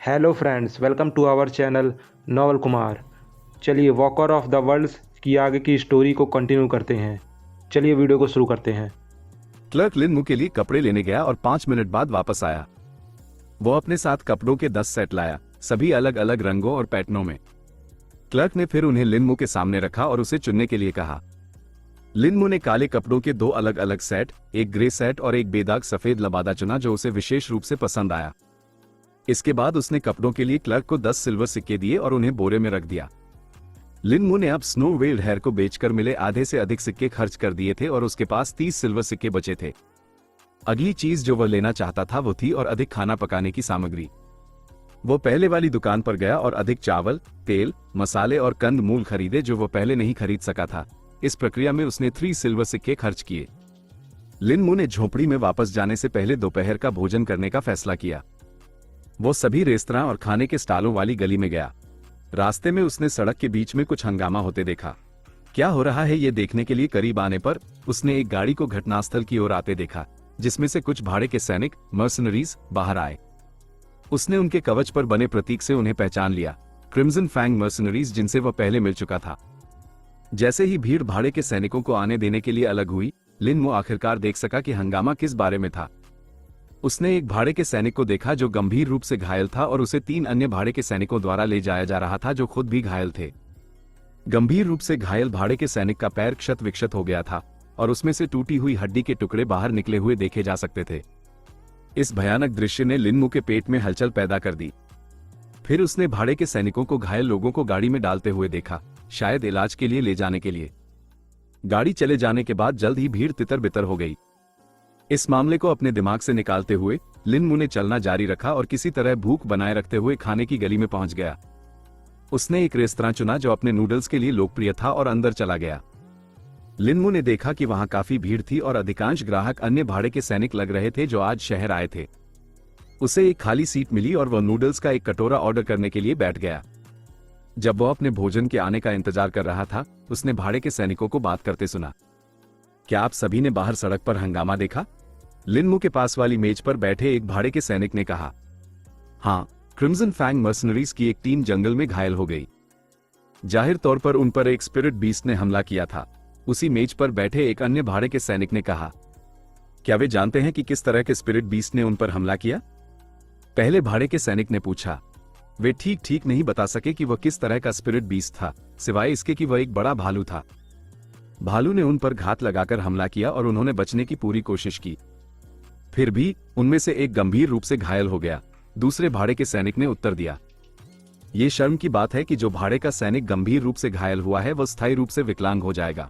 Hello friends, welcome to our channel Naval Kumar. चलिए walker of the world's की आगे की स्टोरी को कंटिन्यू करते हैं। चलिए वीडियो को शुरू करते हैं। क्लर्क लिन मू के लिए कपड़े लेने गया और 5 मिनट बाद वापस आया। वो अपने साथ कपड़ों के 10 सेट लाया, सभी अलग अलग रंगों और पैटर्नों में। क्लर्क ने फिर उन्हें लिन मू के सामने रखा और उसे चुनने के लिए कहा। लिन मू ने काले कपड़ों के 2 अलग अलग सेट, एक ग्रे सेट और एक बेदाग सफेद लबादा चुना जो उसे विशेष रूप से पसंद आया। इसके बाद उसने कपड़ों के लिए क्लर्क को 10 सिल्वर सिक्के दिए और उन्हें बोरे में रख दिया। लिन मू ने अब स्नो वेल्ड हेयर को बेचकर मिले आधे से अधिक सिक्के खर्च कर दिए थे और उसके पास 30 सिल्वर सिक्के बचे थे। अगली चीज जो वह लेना चाहता था वो थी और अधिक खाना पकाने की सामग्री। वो पहले वाली दुकान पर गया और अधिक चावल, तेल, मसाले और कंद मूल खरीदे जो वो पहले नहीं खरीद सका था। इस प्रक्रिया में उसने 3 सिल्वर सिक्के खर्च किए। लिन मू ने झोपड़ी में वापस जाने से पहले दोपहर का भोजन करने का फैसला किया। वो सभी रेस्तरां और खाने के स्टॉलों वाली गली में गया। रास्ते में उसने सड़क के बीच में कुछ हंगामा होते देखा। क्या हो रहा है ये देखने के लिए करीब आने पर उसने एक गाड़ी को घटनास्थल की ओर आते देखा, जिसमें से कुछ भाड़े के सैनिक मर्सनरीज बाहर आए। उसने उनके कवच पर बने प्रतीक से उन्हें पहचान लिया, क्रिम्सन फैंग मर्सनरीज, जिनसे वह पहले मिल चुका था। जैसे ही भीड़ भाड़े के सैनिकों को आने देने के लिए अलग हुई, लिन मू आखिरकार देख सका कि हंगामा किस बारे में था। उसने एक भाड़े के सैनिक को देखा जो गंभीर रूप से घायल था और उसे 3 अन्य भाड़े के सैनिकों द्वारा ले जाया जा रहा था जो खुद भी घायल थे। गंभीर रूप से घायल भाड़े के सैनिक का पैर क्षत विक्षत हो गया था और उसमें से टूटी हुई हड्डी के टुकड़े बाहर निकले हुए देखे जा सकते थे। इस भयानक दृश्य ने लिन मू के पेट में हलचल पैदा कर दी। फिर उसने भाड़े के सैनिकों को घायल लोगों को गाड़ी में डालते हुए देखा, शायद इलाज के लिए ले जाने के लिए। गाड़ी चले जाने के बाद जल्द ही भीड़ तितर बितर हो गई। इस मामले को अपने दिमाग से निकालते हुए लिन मू ने चलना जारी रखा और किसी तरह भूख बनाए रखते हुए खाने की गली में पहुंच गया। उसने एक रेस्तरां चुना जो अपने नूडल्स के लिए लोकप्रिय था और अंदर चला गया। लिन मू ने देखा कि वहां काफी भीड़ थी और अधिकांश ग्राहक अन्य भाड़े के सैनिक लग रहे थे जो आज शहर आए थे। उसे एक खाली सीट मिली और वह नूडल्स का एक कटोरा ऑर्डर करने के लिए बैठ गया। जब वह अपने भोजन के आने का इंतजार कर रहा था, उसने भाड़े के सैनिकों को बात करते सुना। क्या आप सभी ने बाहर सड़क पर हंगामा देखा? लिन मू के पास वाली मेज पर बैठे एक भाड़े के सैनिक ने कहा। हाँ, क्रिम्सन फैंग मर्सनरीज की एक टीम जंगल में घायल हो गई। जाहिर तौर पर उन पर एक स्पिरिट बीस्ट ने हमला किया था। उसी मेज पर बैठे एक अन्य भाड़े के सैनिक ने कहा। क्या वे जानते हैं कि किस तरह के स्पिरिट बीस्ट ने उन पर हमला किया? पहले भाड़े के सैनिक ने पूछा। वे ठीक नहीं बता सके कि वह किस तरह का स्पिरिट बीस्ट था, सिवाय इसके कि वह एक बड़ा भालू था। भालू ने उन पर घात लगाकर हमला किया और उन्होंने बचने की पूरी कोशिश की। फिर भी उनमें से एक गंभीर रूप से घायल हो गया, दूसरे भाड़े के सैनिक ने उत्तर दिया। यह शर्म की बात है कि जो भाड़े का सैनिक गंभीर रूप से घायल हुआ है वह स्थायी रूप से विकलांग हो जाएगा।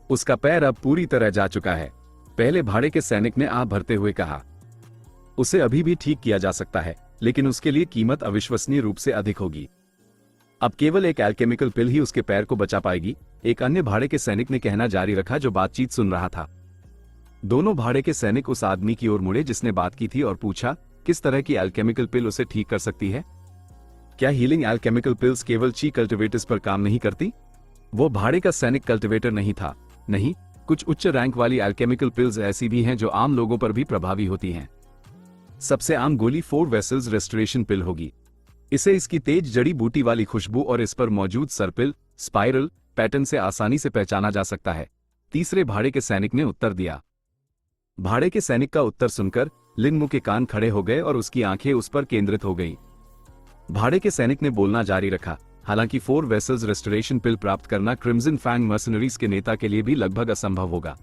उसका पैर अब पूरी तरह जा चुका है, पहले भाड़े के सैनिक ने आह भरते हुए कहा। उसे अभी भी ठीक किया जा सकता है, लेकिन उसके लिए कीमत अविश्वसनीय रूप से अधिक होगी। अब केवल एक एल्केमिकल पिल ही उसके पैर को बचा पाएगी, एक अन्य भाड़े के सैनिक ने कहना जारी रखा जो बातचीत सुन रहा था। दोनों भाड़े के सैनिक उस आदमी की ओर मुड़े जिसने बात की थी और पूछा, किस तरह की एल्केमिकल पिल उसे ठीक कर सकती है? क्या हीलिंग एल्केमिकल पिल्स केवल ची कल्टिवेटर्स पर काम नहीं करती? वो भाड़े का सैनिक कल्टिवेटर नहीं था। नहीं, कुछ उच्च रैंक वाली एल्केमिकल पिल्स ऐसी भी हैं जो आम लोगों पर भी प्रभावी होती हैं। सबसे आम गोली 4 वेसल्स रेस्टोरेशन पिल होगी। इसे इसकी तेज जड़ी बूटी वाली खुशबू और इस पर मौजूद सर्पिल स्पाइरल पैटर्न से आसानी से पहचाना जा सकता है, तीसरे भाड़े के सैनिक ने उत्तर दिया। भाड़े के सैनिक का उत्तर सुनकर लिन मू के कान खड़े हो गए और उसकी आंखें उस पर केंद्रित हो गईं। भाड़े के सैनिक ने बोलना जारी रखा। हालांकि 4 वेसल्स रेस्टोरेशन पिल प्राप्त करना क्रिम्सन फैंग मर्सनरीज के नेता के लिए भी लगभग असंभव होगा।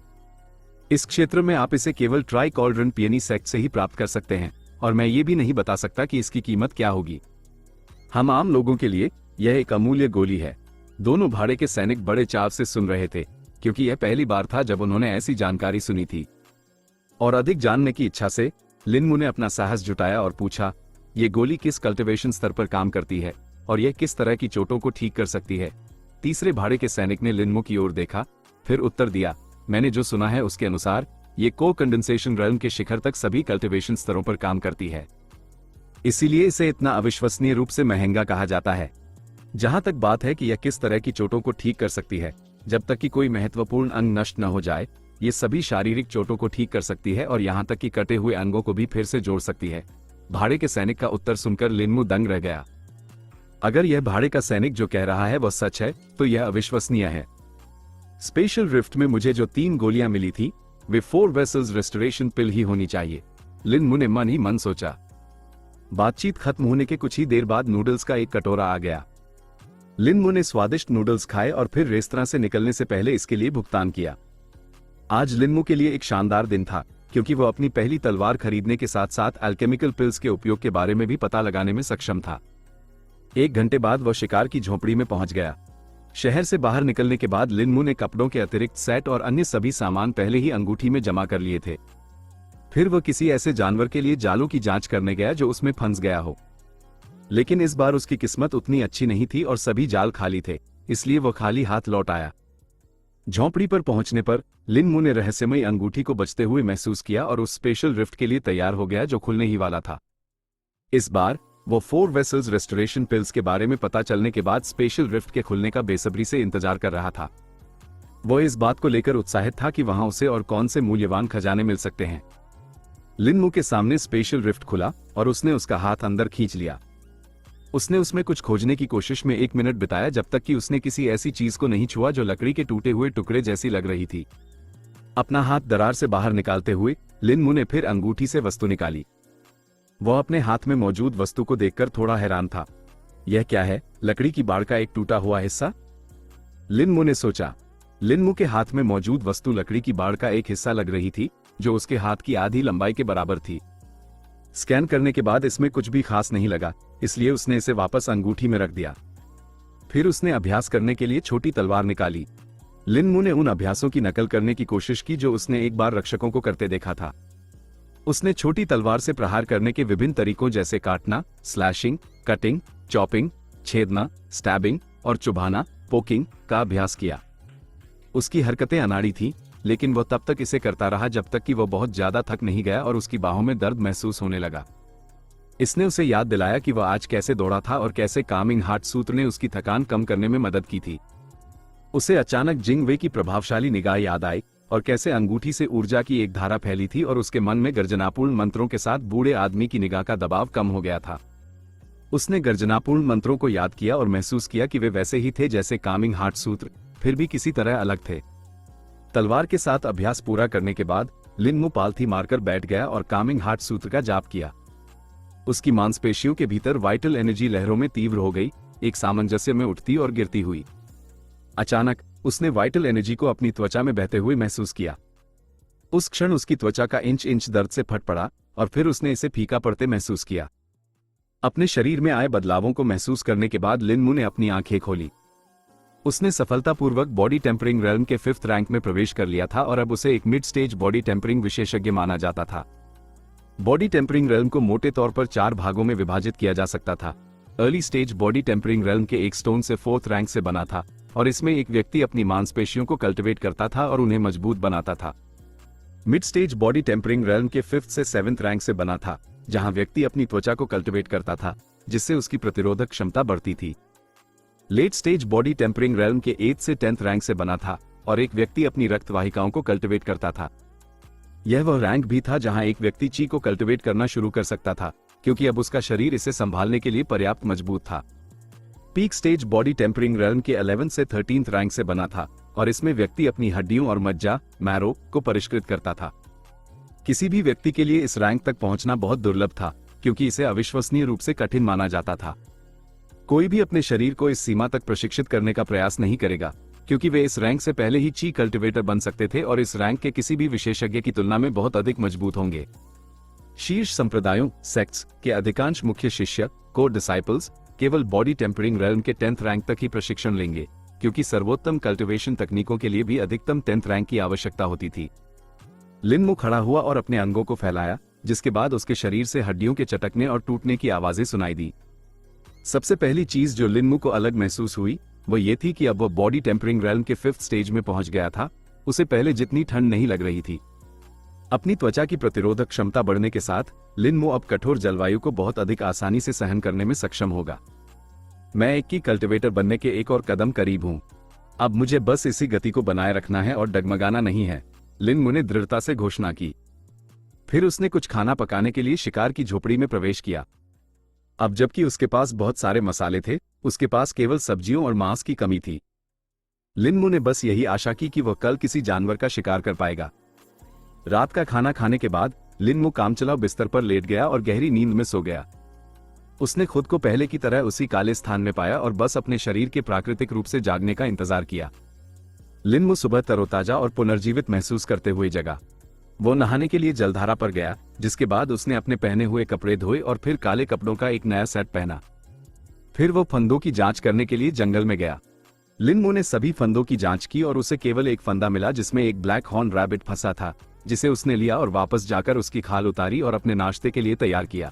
इस क्षेत्र में आप इसे केवल ट्राई कॉल्ड्रन पियनी सेक्ट से ही प्राप्त कर सकते हैं और मैं ये भी नहीं बता सकता कि इसकी कीमत क्या होगी। हम आम लोगों के लिए यह एक अमूल्य गोली है। दोनों भाड़े के सैनिक बड़े चाव से सुन रहे थे, क्योंकि यह पहली बार था जब उन्होंने ऐसी जानकारी सुनी थी। और अधिक जानने की इच्छा से लिन मू ने अपना साहस जुटाया और पूछा, ये गोली किस कल्टिवेशन स्तर पर काम करती है और यह किस तरह की चोटों को ठीक कर सकती है? तीसरे भाड़े के सैनिक ने लिन मू की ओर देखा, फिर उत्तर दिया, मैंने जो सुना है उसके अनुसार ये को कंडेंसेशन रेल्म के शिखर तक सभी कल्टिवेशन स्तरों पर काम करती है। इसीलिए इसे इतना अविश्वसनीय रूप से महंगा कहा जाता है। जहां तक बात है कि यह किस तरह की चोटों को ठीक कर सकती है, जब तक कि कोई महत्वपूर्ण अंग नष्ट न हो जाए, ये सभी शारीरिक चोटों को ठीक कर सकती है और यहां तक कि कटे हुए अंगों को भी फिर से जोड़ सकती है। भाड़े के सैनिक का उत्तर सुनकर लिनमू दंग रह गया। अगर यह भाड़े का सैनिक जो कह रहा है वह सच है तो यह अविश्वसनीय है। स्पेशल रिफ्ट में मुझे जो 3 गोलियां मिली थी वे 4 वेसल्स रेस्टोरेशन पिल ही होनी चाहिए, लिनमू ने मन ही मन सोचा। बातचीत खत्म होने के कुछ ही देर बाद नूडल्स का एक कटोरा आ गया। लिनमू ने स्वादिष्ट नूडल्स खाए और फिर रेस्तरां से निकलने से पहले इसके लिए भुगतान किया। आज लिनमू के लिए एक शानदार दिन था क्योंकि वह अपनी पहली तलवार खरीदने के साथ साथ अल्केमिकल पिल्स के उपयोग के बारे में भी पता लगाने में सक्षम था। 1 घंटे बाद वह शिकार की झोंपड़ी में पहुंच गया। शहर से बाहर निकलने के बाद लिनमू ने कपड़ों के अतिरिक्त सेट और अन्य सभी सामान पहले ही अंगूठी में जमा कर लिए थे। फिर वह किसी ऐसे जानवर के लिए जालों की जांच करने गया जो उसमें फंस गया हो, लेकिन इस बार उसकी किस्मत उतनी अच्छी नहीं थी और सभी जाल खाली थे, इसलिए वह खाली हाथ लौट आया। झोंपड़ी पर पहुंचने पर लिनमू ने रहस्यमयी अंगूठी को बचते हुए महसूस किया और उस स्पेशल रिफ्ट के लिए तैयार हो गया जो खुलने ही वाला था। इस बार वो 4 वेसल्स रेस्टोरेशन पिल्स के बारे में पता चलने के बाद स्पेशल रिफ्ट के खुलने का बेसब्री से इंतजार कर रहा था। वो इस बात को लेकर उत्साहित था कि वहां उसे और कौन से मूल्यवान खजाने मिल सकते हैं। लिनमू के सामने स्पेशल रिफ्ट खुला और उसने उसका हाथ अंदर खींच लिया। उसने उसमें कुछ खोजने की कोशिश में 1 मिनट बिताया जब तक कि उसने किसी ऐसी चीज को नहीं छुआ जो लकड़ी के टूटे हुए टुकड़े जैसी लग रही थी। अपना हाथ दरार से बाहर निकालते हुए लिनमू ने फिर अंगूठी से वस्तु निकाली। वह अपने हाथ में मौजूद वस्तु को देखकर थोड़ा हैरान था। यह क्या है? लकड़ी की बाड़ का एक टूटा हुआ हिस्सा? लिनमू ने सोचा। लिनमू के हाथ में मौजूद वस्तु लकड़ी की बाड़ का एक हिस्सा लग रही थी जो उसके हाथ की आधी लंबाई के बराबर थी। स्कैन करने के बाद इसमें कुछ भी खास नहीं लगा, इसलिए उसने इसे वापस अंगूठी में रख दिया। फिर उसने अभ्यास करने के लिए छोटी तलवार निकाली। लिनमू ने उन अभ्यासों की नकल करने की कोशिश की जो उसने एक बार रक्षकों को करते देखा था। उसने छोटी तलवार से प्रहार करने के विभिन्न तरीकों जैसे काटना, स्लैशिंग, कटिंग, चॉपिंग, छेदना, स्टैबिंग और चुभाना, पोकिंग का अभ्यास किया। उसकी हरकतें अनाड़ी थीं, लेकिन वह तब तक इसे करता रहा जब तक कि वह बहुत ज्यादा थक नहीं गया और उसकी बाहों में दर्द महसूस होने लगा। इसने उसे याद दिलाया कि वह आज कैसे दौड़ा था और कैसे कामिंग हार्ट सूत्र ने उसकी थकान कम करने में मदद की थी। उसे अचानक जिंग वे की प्रभावशाली निगाह याद आई और कैसे अंगूठी से ऊर्जा की एक धारा फैली थी और उसके मन में गर्जनापूर्ण मंत्रों के साथ बूढ़े आदमी की निगाह का दबाव कम हो गया था। उसने गर्जनापूर्ण मंत्रों को याद किया और महसूस किया कि वे वैसे ही थे जैसे कामिंग हार्ट सूत्र, फिर भी किसी तरह अलग थे। तलवार के साथ अभ्यास पूरा करने के बाद लिनमू पालथी मारकर बैठ गया और कामिंग हार्ट सूत्र का जाप किया। उसकी मांसपेशियों के भीतर वाइटल एनर्जी लहरों में तीव्र हो गई, एक सामंजस्य में उठती और गिरती हुई। अचानक उसने वाइटल एनर्जी को अपनी त्वचा में बहते हुए महसूस किया। उस क्षण उसकी त्वचा का इंच इंच दर्द से फट पड़ा और फिर उसने इसे फीका पड़ते महसूस किया। अपने शरीर में आए बदलावों को महसूस करने के बाद लिनमू ने अपनी आंखें खोली। उसने सफलतापूर्वक बॉडी टेम्परिंग रेल्म के 5th रैंक में प्रवेश कर लिया था और अब उसे एक मिड स्टेज बॉडी टेम्परिंग विशेषज्ञ माना जाता था। बॉडी टेम्परिंग रेल्म को मोटे तौर पर 4 भागों में विभाजित किया जा सकता था। Early stage body tempering realm के एक स्टोन से 4th रैंक से बना था और इसमें एक व्यक्ति अपनी मांसपेशियों को कल्टिवेट करता था और उन्हें मजबूत बनाता था। Mid stage body tempering realm के 5th से 7th रैंक से बना था, जहां व्यक्ति अपनी त्वचा को कल्टिवेट करता था, जिससे उसकी प्रतिरोधक क्षमता बढ़ती थी। Late stage body tempering realm के 8th से 10th रैंक से बना था और एक व्यक्ति अपनी रक्त वाहिकाओं को कल्टिवेट करता था। यह वह रैंक भी था जहां एक व्यक्ति ची को कल्टिवेट करना शुरू कर सकता था, क्योंकि अब उसका शरीर इसे संभालने के लिए पर्याप्त मजबूत था। Peak stage body tempering realm के 11th से 13th रैंक से बना था और इसमें व्यक्ति अपनी हड्डियों और मज्जा, मैरो को परिष्कृत करता था। किसी भी व्यक्ति के लिए इस रैंक तक पहुंचना बहुत दुर्लभ था, क्योंकि इसे अविश्वसनीय रूप से कठिन माना जाता था। कोई भी अपने शरीर को इस सीमा तक प्रशिक्षित करने का प्रयास नहीं करेगा, क्योंकि वे इस रैंक से पहले ही ची कल्टिवेटर बन सकते थे और इस रैंक के किसी भी विशेषज्ञ की तुलना में बहुत अधिक मजबूत होंगे। शीर्ष संप्रदायों, सेक्ट्स के अधिकांश मुख्य शिष्य, कोर डिसाइपल्स, केवल बॉडी टेम्परिंग रेल्म के 10th रैंक तक ही प्रशिक्षण लेंगे, क्योंकि सर्वोत्तम कल्टिवेशन तकनीकों के लिए भी अधिकतम 10th रैंक की आवश्यकता होती थी। लिनमू खड़ा हुआ और अपने अंगों को फैलाया, जिसके बाद उसके शरीर से हड्डियों के चटकने और टूटने की आवाजें सुनाई दी। सबसे पहली चीज जो लिनमू को अलग महसूस हुई वो ये थी कि अब वह बॉडी टेम्परिंग रेल्म के 5th स्टेज में पहुंच गया था। उसे पहले जितनी ठंड नहीं लग रही थी। अपनी त्वचा की प्रतिरोधक क्षमता बढ़ने के साथ लिनमू अब कठोर जलवायु को बहुत अधिक आसानी से सहन करने में सक्षम होगा। मैं एक की कल्टिवेटर बनने के एक और कदम करीब हूं। अब मुझे बस इसी गति को बनाए रखना है और डगमगाना नहीं है, लिनमू ने दृढ़ता से घोषणा की। फिर उसने कुछ खाना पकाने के लिए शिकार की झोपड़ी में प्रवेश किया। अब जबकि उसके पास बहुत सारे मसाले थे, उसके पास केवल सब्जियों और मांस की कमी थी। लिन मो ने बस यही आशा की कि वह कल किसी जानवर का शिकार कर पाएगा। रात का खाना खाने के बाद लिन मो कामचलाउ बिस्तर पर लेट गया और गहरी नींद में सो गया। उसने खुद को पहले की तरह उसी काले स्थान में पाया और बस अपने शरीर के प्राकृतिक रूप से जागने का इंतजार किया। लिन मो सुबह तरोताजा और पुनर्जीवित महसूस करते हुए जगा। वो नहाने के लिए जलधारा पर गया, जिसके बाद उसने अपने पहने हुए कपड़े धोए और फिर काले कपड़ों का एक नया सेट पहना। फिर वो फंदों की जांच करने के लिए जंगल में गया। लिन मो ने सभी फंदों की जांच की और उसे केवल एक फंदा मिला जिसमें एक ब्लैक हॉर्न रैबिट फंसा था, जिसे उसने लिया और वापस जाकर उसकी खाल उतारी और अपने नाश्ते के लिए तैयार किया।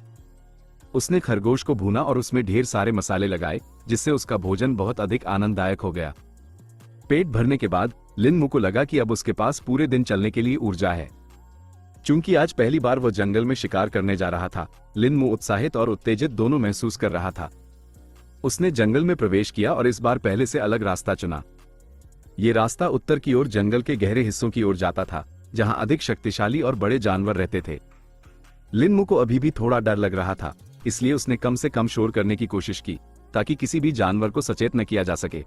उसने खरगोश को भूना और उसमें ढेर सारे मसाले लगाए, जिससे उसका भोजन बहुत अधिक आनंददायक हो गया। पेट भरने के बाद लिन मो को लगा कि अब उसके पास पूरे दिन चलने के लिए ऊर्जा है। चूंकि आज पहली बार वो जंगल में शिकार करने जा रहा था, लिन मो उत्साहित और उत्तेजित दोनों महसूस कर रहा था। उसने जंगल में प्रवेश किया और इस बार पहले से अलग रास्ता चुना। ये रास्ता उत्तर की ओर जंगल के गहरे हिस्सों की ओर जाता था, जहां अधिक शक्तिशाली और बड़े जानवर रहते थे। लिन मो को अभी भी थोड़ा डर लग रहा था, इसलिए उसने कम से कम शोर करने की कोशिश की, ताकि किसी भी जानवर को सचेत न किया जा सके।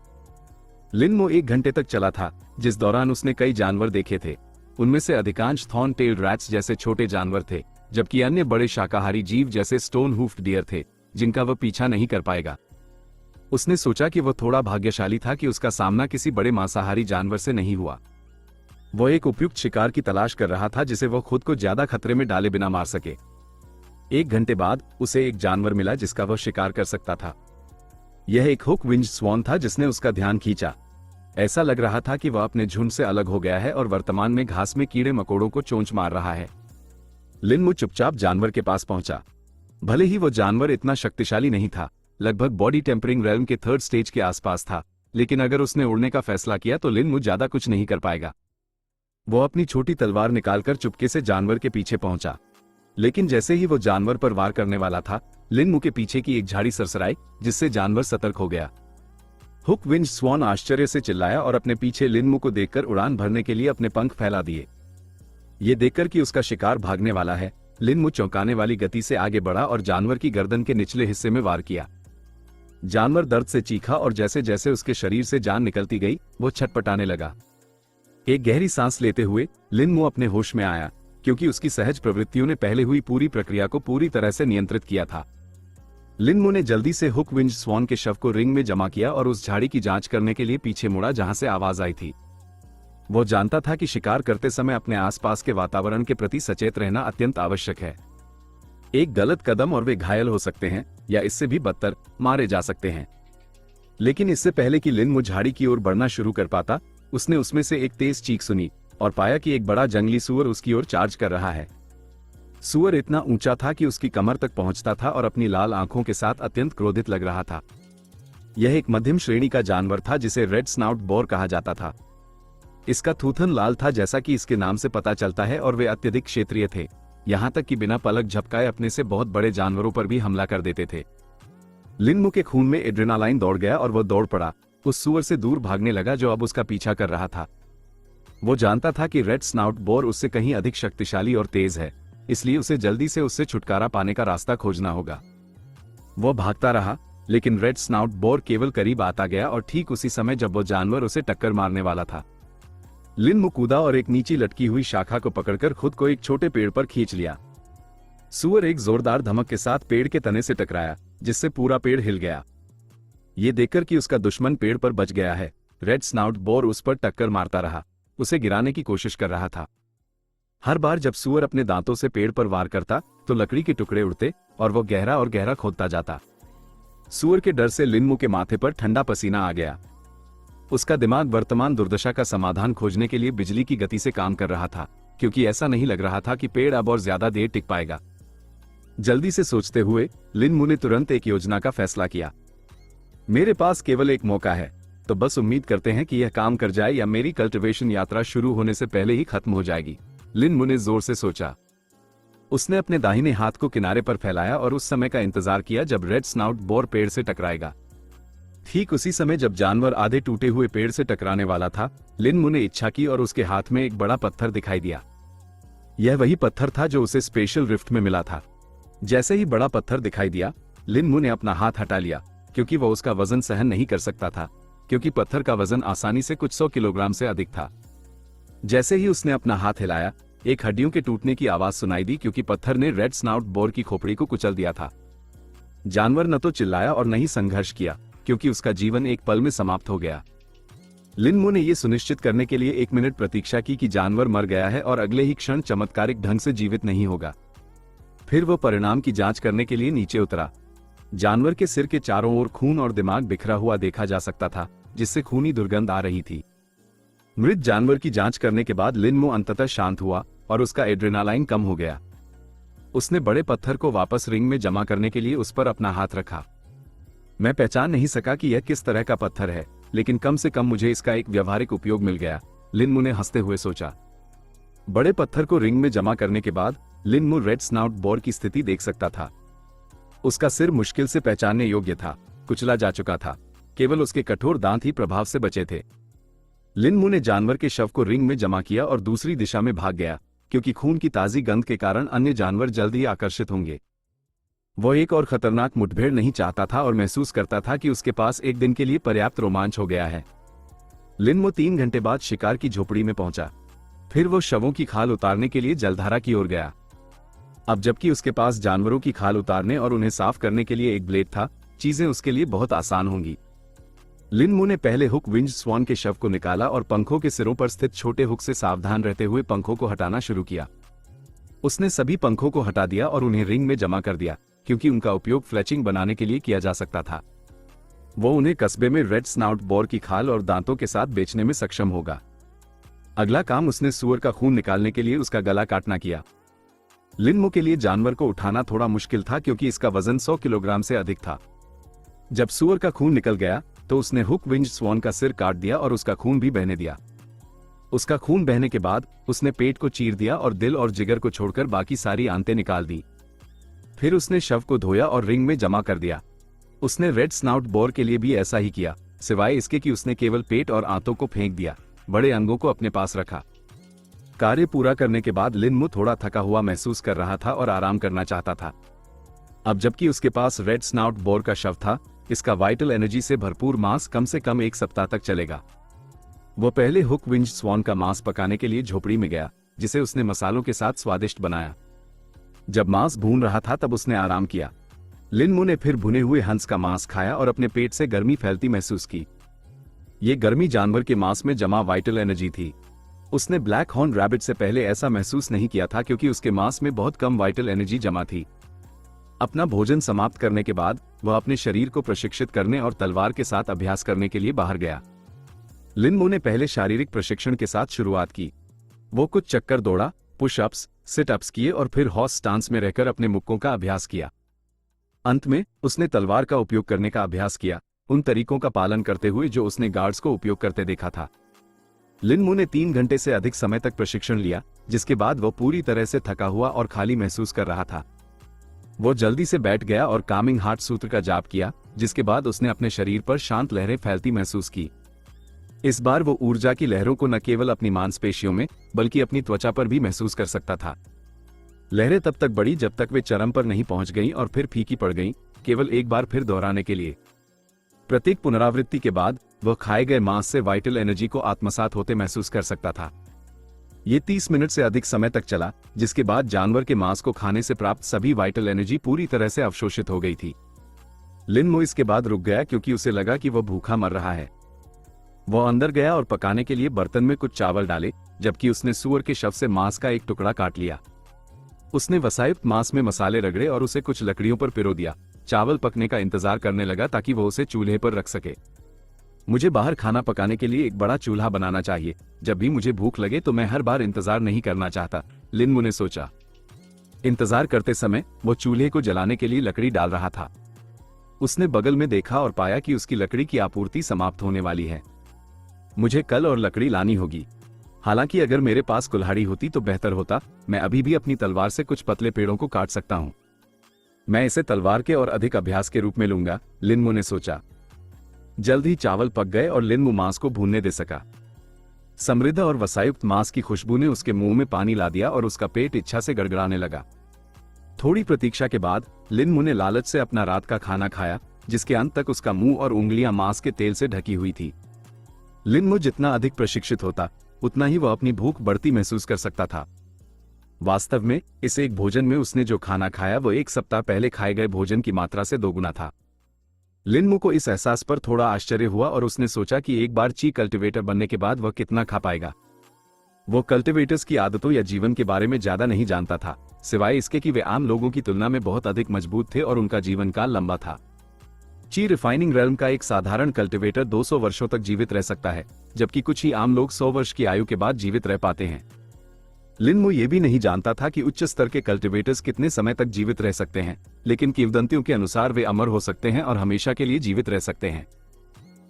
लिन मो 1 घंटे तक चला था, जिस दौरान उसने कई जानवर देखे थे। उनमें से अधिकांश थॉर्न टेल्ड रैट्स जैसे छोटे जानवर थे, जबकि अन्य बड़े शाकाहारी जीव जैसे स्टोन हूफ्ड डियर थे, जिनका वह पीछा नहीं कर पाएगा। उसने सोचा कि वह थोड़ा भाग्यशाली था कि उसका सामना किसी बड़े मांसाहारी जानवर से नहीं हुआ। वह एक उपयुक्त शिकार की तलाश कर रहा था जिसे वह खुद को ज्यादा खतरे में डाले बिना मार सके। 1 घंटे बाद उसे एक जानवर मिला जिसका वह शिकार कर सकता था। यह एक हुक विंज्ड स्वॉन था जिसने उसका ध्यान खींचा। ऐसा लग रहा था कि वह अपने झुंड से अलग हो गया है और वर्तमान में घास में कीड़े मकोड़ों को चोंच मार रहा है। लिन मो चुपचाप जानवर के पास पहुंचा। भले ही वो जानवर इतना शक्तिशाली नहीं था, लगभग बॉडी टेम्परिंग रेल्म के 3rd स्टेज के आसपास था, लेकिन अगर उसने उड़ने का फैसला किया तो लिन मो ज्यादा कुछ नहीं कर पाएगा। वो अपनी छोटी तलवार निकालकर चुपके से जानवर के पीछे पहुंचा, लेकिन जैसे ही वो जानवर पर वार करने वाला था, लिन मो के पीछे की एक झाड़ी सरसराई, जिससे जानवर सतर्क हो गया। हुक विंज्ड स्वॉन आश्चर्य से चिल्लाया और अपने पीछे लिन मो को देखकर उड़ान भरने के लिए अपने पंख फैला दिए। ये देखकर कि उसका शिकार भागने वाला है, लिन मो चौंकाने वाली गति से आगे बढ़ा और जानवर की गर्दन के निचले हिस्से में वार किया। जानवर दर्द से चीखा और जैसे जैसे उसके शरीर से जान निकलती गई, वो छटपटाने लगा। एक गहरी सांस लेते हुए लिन मो अपने होश में आया, क्योंकि उसकी सहज प्रवृत्तियों ने पहले हुई पूरी प्रक्रिया को पूरी तरह से नियंत्रित किया था। लिन मो ने जल्दी से हुक विंज्ड स्वॉन के शव को रिंग में जमा किया और उस झाड़ी की जांच करने के लिए पीछे मुड़ा जहां से आवाज आई थी। वो जानता था कि शिकार करते समय अपने आसपास के वातावरण के प्रति सचेत रहना अत्यंत आवश्यक है। एक गलत कदम और वे घायल हो सकते हैं, या इससे भी बदतर मारे जा सकते हैं। लेकिन इससे पहले कि लिन मो झाड़ी की ओर बढ़ना शुरू कर पाता, उसने उसमें से एक तेज चीख सुनी और पाया कि एक बड़ा जंगली सूअर उसकी ओर चार्ज कर रहा है। सूअर इतना ऊंचा था कि उसकी कमर तक पहुंचता था और अपनी लाल आंखों के साथ अत्यंत क्रोधित लग रहा था। यह एक मध्यम श्रेणी का जानवर था जिसे रेड स्नाउट बोर कहा जाता था। इसका थूथन लाल था, जैसा कि इसके नाम से पता चलता है, और वे अत्यधिक क्षेत्रीय थे, यहां तक कि बिना पलक झपकाए अपने से बहुत बड़े जानवरों पर भी हमला कर देते थे। लिन मो के खून में एड्रेनालाइन दौड़ गया और वह दौड़ पड़ा, उस सूअर से दूर भागने लगा जो अब उसका पीछा कर रहा था। वो जानता था कि रेड स्नाउट बोर उससे कहीं अधिक शक्तिशाली और तेज है, इसलिए उसे जल्दी से उससे छुटकारा पाने का रास्ता खोजना होगा। वह भागता रहा, लेकिन रेड स्नाउट बोर केवल करीब आता गया और ठीक उसी समय जब वो जानवर उसे टक्कर मारने वाला था, लिन मो कूदा और एक नीची लटकी हुई शाखा को पकड़कर खुद को एक छोटे पेड़ पर खींच लिया। सूअर एक जोरदार धमक के साथ पेड़ के तने से टकराया, जिससे पूरा पेड़ हिल गया। ये देखकर कि उसका दुश्मन पेड़ पर बच गया है, रेड स्नाउट बोर उस पर टक्कर मारता रहा, उसे गिराने की कोशिश कर रहा था। हर बार जब सूअर अपने दांतों से पेड़ पर वार करता तो लकड़ी के टुकड़े उड़ते और वो गहरा और गहरा खोदता जाता। सूअर के डर से लिन मो के माथे पर ठंडा पसीना आ गया। उसका दिमाग वर्तमान दुर्दशा का समाधान खोजने के लिए बिजली की गति से काम कर रहा था, क्योंकि ऐसा नहीं लग रहा था कि पेड़ अब और ज्यादा देर टिक पाएगा। जल्दी से सोचते हुए लिन मो ने तुरंत एक योजना का फैसला किया। मेरे पास केवल एक मौका है, तो बस उम्मीद करते हैं कि यह काम कर जाए या मेरी कल्टिवेशन यात्रा शुरू होने से पहले ही खत्म हो जाएगी, लिन मो ने जोर से सोचा। उसने अपने दाहिने हाथ को किनारे पर फैलाया और उस समय का इंतजार किया जब रेड स्नाउट बोर पेड़ से टकराएगा। ठीक उसी समय जब जानवर आधे टूटे हुए पेड़ से टकराने वाला था, लिन मो ने इच्छा की और उसके हाथ में एक बड़ा पत्थर दिखाई दिया। यह वही पत्थर था जो उसे स्पेशल रिफ्ट में मिला था। जैसे ही बड़ा पत्थर दिखाई दिया, लिन मू ने अपना हाथ हटा लिया, क्योंकि वह उसका वजन सहन नहीं कर सकता था, क्योंकि पत्थर का वजन आसानी से कुछ 100 किलोग्राम से अधिक था। जैसे ही उसने अपना हाथ हिलाया, एक हड्डियों के टूटने की आवाज सुनाई दी, क्योंकि पत्थर ने रेड स्नाउट बोर की खोपड़ी को कुचल दिया था। जानवर न तो चिल्लाया और न ही संघर्ष किया, क्योंकि उसका जीवन एक पल में समाप्त हो गया। लिन मू ने यह सुनिश्चित करने के लिए 1 मिनट प्रतीक्षा की कि जानवर मर गया है और अगले ही क्षण चमत्कारिक ढंग से जीवित नहीं होगा। फिर वह परिणाम की जांच करने के लिए नीचे उतरा। जानवर के सिर के चारों ओर खून और दिमाग बिखरा हुआ देखा जा सकता था, जिससे खूनी दुर्गंध आ रही थी। मृत जानवर की जांच करने के बाद लिन मू अंततः शांत हुआ और उसका एड्रेनालाइन कम हो गया। उसने बड़े पत्थर को वापस रिंग में जमा करने के लिए उस पर अपना हाथ रखा। मैं पहचान नहीं सका कि यह किस तरह का पत्थर है, लेकिन कम से कम मुझे इसका एक व्यावहारिक उपयोग मिल गया, लिन मू ने हंसते हुए सोचा। बड़े पत्थर को रिंग में जमा करने के बाद लिन मू रेड स्नाउट बोर की स्थिति देख सकता था। उसका सिर मुश्किल से पहचानने योग्य था, कुचला जा चुका था, केवल उसके कठोर दांत ही प्रभाव से बचे थे। लिन मू ने जानवर के शव को रिंग में जमा किया और दूसरी दिशा में भाग गया, क्योंकि खून की ताजी गंध के कारण अन्य जानवर जल्द ही आकर्षित होंगे। वह एक और खतरनाक मुठभेड़ नहीं चाहता था और महसूस करता था कि उसके पास एक दिन के लिए पर्याप्त रोमांच हो गया है। लिन मू 3 घंटे बाद शिकार की झोपड़ी में पहुंचा। फिर वो शवों की खाल उतारने के लिए जलधारा की ओर गया। अब जबकि उसके पास जानवरों की खाल उतारने और उन्हें साफ करने के लिए एक ब्लेड था, चीजें उसके लिए बहुत आसान होंगी। लिन मू ने पहले हुक विंज स्वान के शव को निकाला और पंखों के सिरों पर स्थित छोटे हुक से सावधान रहते हुए पंखों को हटाना शुरू किया। उसने सभी पंखों को हटा दिया और उन्हें रिंग में जमा कर दिया, क्योंकि उनका उपयोग फ्लेचिंग बनाने के लिए किया जा सकता था। वो उन्हें कस्बे में रेड स्नाउट बोर की खाल और दांतों के साथ बेचने में सक्षम होगा। अगला काम उसने सूअर का खून निकालने के लिए उसका गला काटना किया। लिन मू के लिए जानवर को उठाना थोड़ा मुश्किल था, क्योंकि इसका वजन 100 किलोग्राम से अधिक था। जब सूअर का खून निकल गया तो उसने हुक विंज स्वान का सिर काट दिया और उसका खून भी बहने दिया। उसका खून बहने के बाद उसने पेट को चीर दिया और दिल और जिगर को छोड़कर बाकी सारी आंतें निकाल दी। फिर उसने शव को धोया और रिंग में जमा कर दिया। उसने रेड स्नाउट बोर के लिए भी ऐसा ही किया, सिवाय इसके कि उसने केवल पेट और आंतों को फेंक दिया, बड़े अंगों को अपने पास रखा। कार्य पूरा करने के बाद लिन मू थोड़ा थका हुआ महसूस कर रहा था और आराम करना चाहता था। अब जबकि उसके पास रेड स्नाउट बोर का शव था, इसका वाइटल एनर्जी से भरपूर मांस कम से कम 1 सप्ताह तक चलेगा। वो पहले हुक विंज स्वान का मांस पकाने के लिए झोपड़ी में गया, जिसे उसने मसालों के साथ स्वादिष्ट बनाया। जब मांस भून रहा था तब उसने आराम किया। लिन मू ने फिर भुने हुए हंस का मांस खाया और अपने पेट से गर्मी फैलती महसूस की। ये गर्मी जानवर के मांस में जमा वाइटल एनर्जी थी। उसने ब्लैक हॉर्न रैबिट से पहले ऐसा महसूस नहीं किया था, क्योंकि उसके मांस में बहुत कम वाइटल एनर्जी जमा थी। अपना भोजन समाप्त करने के बाद वह अपने शरीर को प्रशिक्षित करने और तलवार के साथ अभ्यास करने के लिए बाहर गया। लिन मू ने पहले शारीरिक प्रशिक्षण के साथ शुरुआत की। वो कुछ चक्कर दौड़ा, पुशअप्स, सिटअप्स किए और फिर हॉर्स स्टांस में रहकर अपने मुक्कों का अभ्यास किया। अंत में उसने तलवार का उपयोग करने का अभ्यास किया, उन तरीकों का पालन करते हुए जो उसने गार्ड्स को उपयोग करते देखा था। लिन मू ने 3 घंटे से अधिक समय तक प्रशिक्षण लिया, जिसके बाद वह पूरी तरह से थका हुआ और खाली महसूस कर रहा था। वो जल्दी से बैठ गया और कामिंग हार्ट सूत्र का जाप किया, जिसके बाद उसने अपने शरीर पर शांत लहरें फैलती महसूस की। इस बार वो ऊर्जा की लहरों को न केवल अपनी मांसपेशियों में बल्कि अपनी त्वचा पर भी महसूस कर सकता था। लहरें तब तक बढ़ी जब तक वे चरम पर नहीं पहुंच गईं और फिर फीकी पड़ गईं, केवल एक बार फिर दोहराने के लिए। प्रत्येक पुनरावृत्ति के बाद वह खाए गए मांस से वाइटल एनर्जी को आत्मसात होते महसूस कर सकता था। ये 30 मिनट से अधिक समय तक चला, जिसके बाद जानवर के मांस को खाने से प्राप्त सभी वाइटल एनर्जी पूरी तरह से अवशोषित हो गई थी। लिन मू इसके बाद रुक गया, क्योंकि उसे लगा कि वह भूखा मर रहा है। वह अंदर गया और पकाने के लिए बर्तन में कुछ चावल डाले, जबकि उसने सूअर के शव से मांस का एक टुकड़ा काट लिया। उसने वसायुक्त मांस में मसाले रगड़े और उसे कुछ लकड़ियों पर पिरो दिया। चावल पकने का इंतजार करने लगा ताकि वह उसे चूल्हे पर रख सके। मुझे बाहर खाना पकाने के लिए एक बड़ा चूल्हा बनाना चाहिए। जब भी मुझे भूख लगे तो मैं हर बार इंतजार नहीं करना चाहता, लिन मू ने सोचा। इंतजार करते समय वो चूल्हे को जलाने के लिए लकड़ी डाल रहा था। उसने बगल में देखा और पाया कि उसकी लकड़ी की आपूर्ति समाप्त होने वाली है। मुझे कल और लकड़ी लानी होगी। हालांकि अगर मेरे पास कुल्हाड़ी होती तो बेहतर होता। मैं अभी भी अपनी तलवार से कुछ पतले पेड़ों को काट सकता हूं। मैं इसे तलवार के और अधिक अभ्यास के रूप में लूंगा, लिन मू ने सोचा। जल्द ही चावल पक गए और लिन मू मांस को भूनने दे सका। समृद्ध और वसायुक्त मांस की खुशबू ने उसके मुंह में पानी ला दिया और उसका पेट इच्छा से गड़गड़ाने लगा। थोड़ी प्रतीक्षा के बाद लिन मु ने लालच से अपना रात का खाना खाया, जिसके अंत तक उसका मुंह और उंगलियां मांस के तेल से ढकी हुई थी। लिन मु जितना अधिक प्रशिक्षित होता, उतना ही वह अपनी भूख बढ़ती महसूस कर सकता था। वास्तव में इस एक भोजन में उसने जो खाना खाया वो 1 सप्ताह पहले खाए गए भोजन की मात्रा से दोगुना था। लिन मु को इस एहसास पर थोड़ा आश्चर्य हुआ और उसने सोचा कि एक बार ची कल्टीवेटर बनने के बाद वह कितना खा पाएगा। वो कल्टीवेटर्स की आदतों या जीवन के बारे में ज्यादा नहीं जानता था, सिवाय इसके कि वे आम लोगों की तुलना में बहुत अधिक मजबूत थे और उनका जीवन काल लंबा था। ची रिफाइनिंग रेल्म का एक साधारण कल्टीवेटर 200 वर्षों तक जीवित रह सकता है, जबकि कुछ ही आम लोग 100 वर्ष की आयु के बाद जीवित रह पाते हैं। लिन मु ये भी नहीं जानता था कि उच्च स्तर के कल्टीवेटर्स कितने समय तक जीवित रह सकते हैं, लेकिन किंवदंतियों के अनुसार वे अमर हो सकते हैं और हमेशा के लिए जीवित रह सकते हैं।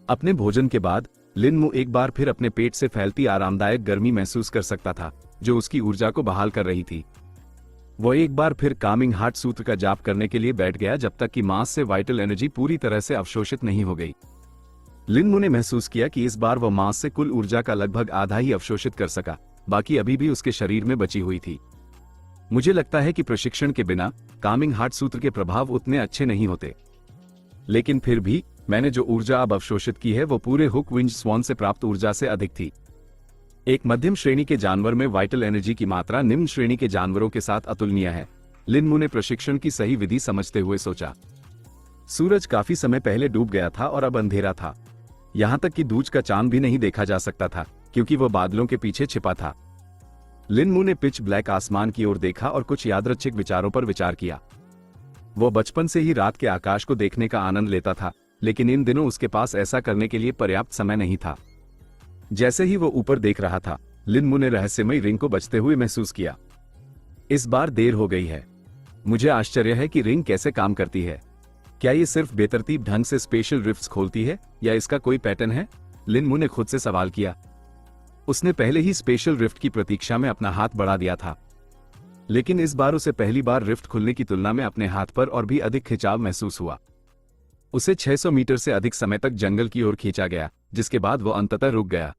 अपने भोजन के बाद लिन मु एक बार फिर अपने पेट से फैलती आरामदायक गर्मी महसूस कर सकता था, जो उसकी ऊर्जा को बहाल कर रही थी। वह एक बार फिर कामिंग हार्ट सूत्र का जाप करने के लिए बैठ गया, जब तक कि मांस से वाइटल एनर्जी पूरी तरह से अवशोषित नहीं हो गई। लिन मु ने महसूस किया कि इस बार वह मांस से कुल ऊर्जा का लगभग आधा ही अवशोषित कर सका, बाकी अभी भी उसके शरीर में बची हुई थी। मुझे लगता है कि प्रशिक्षण के बिना कामिंग हार्ट सूत्र के प्रभाव उतने अच्छे नहीं होते, लेकिन फिर भी मैंने जो ऊर्जा अब अवशोषित की है वो पूरे हुक विंज स्वान से प्राप्त ऊर्जा से अधिक थी। एक मध्यम श्रेणी के जानवर में वाइटल एनर्जी की मात्रा निम्न श्रेणी के जानवरों के साथ अतुलनीय है, लिन मु ने प्रशिक्षण की सही विधि समझते हुए सोचा। सूरज काफी समय पहले डूब गया था और अब अंधेरा था। यहां तक कि दूज का चांद भी नहीं देखा जा सकता था, क्योंकि वह बादलों के पीछे छिपा था। लिन मु ने पिच ब्लैक आसमान की ओर देखा और कुछ यादृच्छिक विचारों पर विचार किया। वह बचपन से ही रात के आकाश को देखने का आनंद लेता था, लेकिन इन दिनों उसके पास ऐसा करने के लिए पर्याप्त समय नहीं था। जैसे ही वो ऊपर देख रहा था, लिन मु ने रहस्यमयी रिंग को बजते हुए महसूस किया। इस बार देर हो गई है। मुझे आश्चर्य है कि रिंग कैसे काम करती है। क्या ये सिर्फ बेतरतीब ढंग से स्पेशल रिफ्ट्स खोलती है या इसका कोई पैटर्न है? लिन मु ने खुद से सवाल किया। उसने पहले ही स्पेशल रिफ्ट की प्रतीक्षा में अपना हाथ बढ़ा दिया था, लेकिन इस बार उसे पहली बार रिफ्ट खुलने की तुलना में अपने हाथ पर और भी अधिक खिंचाव महसूस हुआ। उसे 600 मीटर से अधिक समय तक जंगल की ओर खींचा गया, जिसके बाद वो अंततः रुक गया।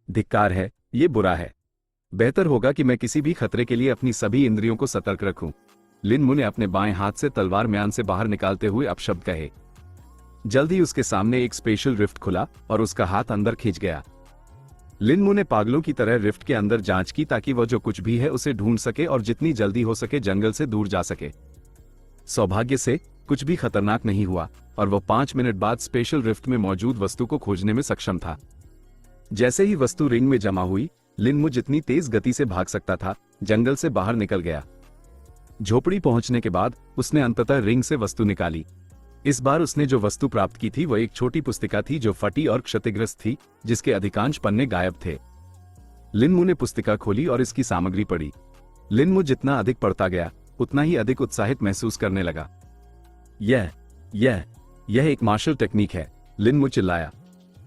धिक्कार है, ये बुरा है। बेहतर होगा कि मैं किसी भी खतरे के लिए अपनी सभी इंद्रियों को सतर्क रखूं। लिन मु ने अपने बाएं हाथ से तलवार म्यान से बाहर निकालते हुए अपशब्द कहे। जल्द ही उसके सामने एक स्पेशल रिफ्ट खुला और उसका हाथ अंदर खींच गया। लिन मु ने पागलों की तरह रिफ्ट के अंदर जांच की, ताकि वह जो कुछ भी है उसे ढूंढ सके और जितनी जल्दी हो सके जंगल से दूर जा सके। सौभाग्य से कुछ भी खतरनाक नहीं हुआ और वह 5 मिनट बाद स्पेशल रिफ्ट में मौजूद वस्तु को खोजने में सक्षम था। जैसे ही वस्तु रिंग में जमा हुई, लिन मु जितनी तेज गति से भाग सकता था, जंगल से बाहर निकल गया। झोपड़ी पहुंचने के बाद उसने अंततः रिंग से वस्तु निकाली। इस बार उसने जो वस्तु प्राप्त की थी वह एक छोटी पुस्तिका थी जो फटी और क्षतिग्रस्त थी, जिसके अधिकांश पन्ने गायब थे। लिन मु ने पुस्तिका खोली और इसकी सामग्री पढ़ी। लिन मु जितना अधिक पढ़ता गया, उतना ही अधिक उत्साहित महसूस करने लगा। यह एक मार्शल टेक्निक है, लिन मु चिल्लाया।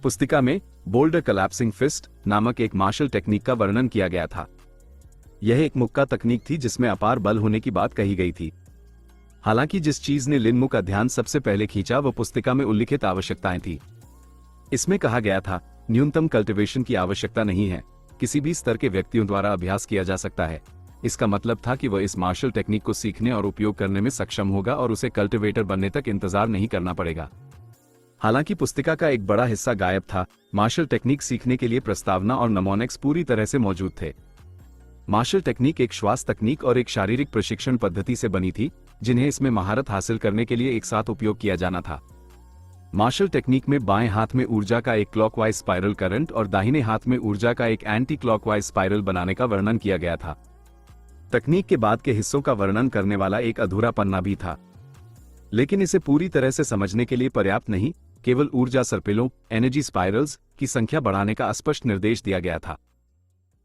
पुस्तिका में बोल्डर कलैप्सिंग फिस्ट नामक एक मार्शल टेक्निक का वर्णन किया गया था। यह एक मुक्का तकनीक थी जिसमें अपार बल होने की बात कही गई थी। हालांकि जिस चीज ने लिन मु का ध्यान सबसे पहले खींचा वह पुस्तिका में उल्लिखित आवश्यकताएं थी। इसमें कहा गया था, न्यूनतम कल्टीवेशन की आवश्यकता नहीं है, किसी भी स्तर के व्यक्तियों द्वारा अभ्यास किया जा सकता है। इसका मतलब था कि वह इस मार्शल टेक्निक को सीखने और उपयोग करने में सक्षम होगा और उसे कल्टीवेटर बनने तक इंतजार नहीं करना पड़ेगा। हालांकि पुस्तिका का एक बड़ा हिस्सा गायब था, मार्शल टेक्निक सीखने के लिए प्रस्तावना और नमोनिक्स पूरी तरह से मौजूद थे। मार्शल टेक्निक एक श्वास तकनीक और एक शारीरिक प्रशिक्षण पद्धति से बनी थी, जिन्हें इसमें महारत हासिल करने के लिए एक साथ उपयोग किया जाना था। मार्शल टेक्निक में बाएं हाथ में ऊर्जा का एक क्लॉकवाइज स्पाइरल करंट और दाहिने हाथ में ऊर्जा का एक एंटी क्लॉकवाइज स्पाइरल बनाने का वर्णन किया गया था। तकनीक के बाद के हिस्सों का वर्णन करने वाला एक अधूरा पन्ना भी था, लेकिन इसे पूरी तरह से समझने के लिए पर्याप्त नहीं, केवल ऊर्जा सर्पिलों एनर्जी स्पाइरल्स की संख्या बढ़ाने का अस्पष्ट निर्देश दिया गया था।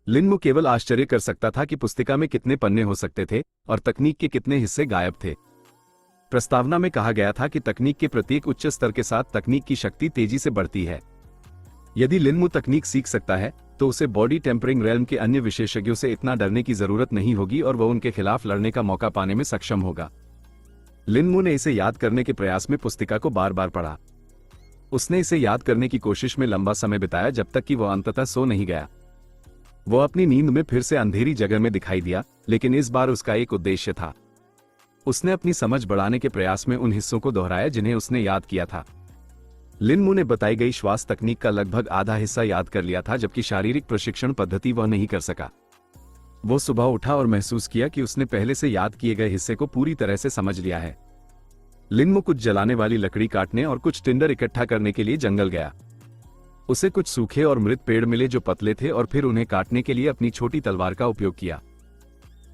लिन मु केवल आश्चर्य कर सकता था कि पुस्तिका में कितने पन्ने हो सकते थे और तकनीक के कितने हिस्से गायब थे। प्रस्तावना में कहा गया था कि तकनीक के प्रत्येक उच्च स्तर के साथ तकनीक की शक्ति तेजी से बढ़ती है। यदि लिन मु तकनीक सीख सकता है तो उसे बॉडी टेम्परिंग रेल्म के अन्य विशेषज्ञों से इतना डरने की जरूरत नहीं होगी और वह उनके खिलाफ लड़ने का मौका पाने में सक्षम होगा। लिन मु ने इसे याद करने के प्रयास में पुस्तिका को बार बार पढ़ा। उसने इसे याद करने की कोशिश में लंबा समय बिताया जब तक कि वह अंततः सो नहीं गया। वो अपनी नींद में फिर से अंधेरी जगह में दिखाई दिया, लेकिन इस बार उसका एक उद्देश्य था। उसने अपनी समझ बढ़ाने के प्रयास में उन हिस्सों को दोहराया जिन्हें उसने याद किया था। लिन मू ने बताई गई श्वास तकनीक का लगभग आधा हिस्सा याद कर लिया था, जबकि शारीरिक प्रशिक्षण पद्धति वह नहीं कर सका। वो सुबह उठा और महसूस किया कि उसने पहले से याद किए गए हिस्से को पूरी तरह से समझ लिया है। लिन मू कुछ जलाने वाली लकड़ी काटने और कुछ टिंडर इकट्ठा करने के लिए जंगल गया। उसे कुछ सूखे और मृत पेड़ मिले जो पतले थे और फिर उन्हें काटने के लिए अपनी छोटी तलवार का उपयोग किया।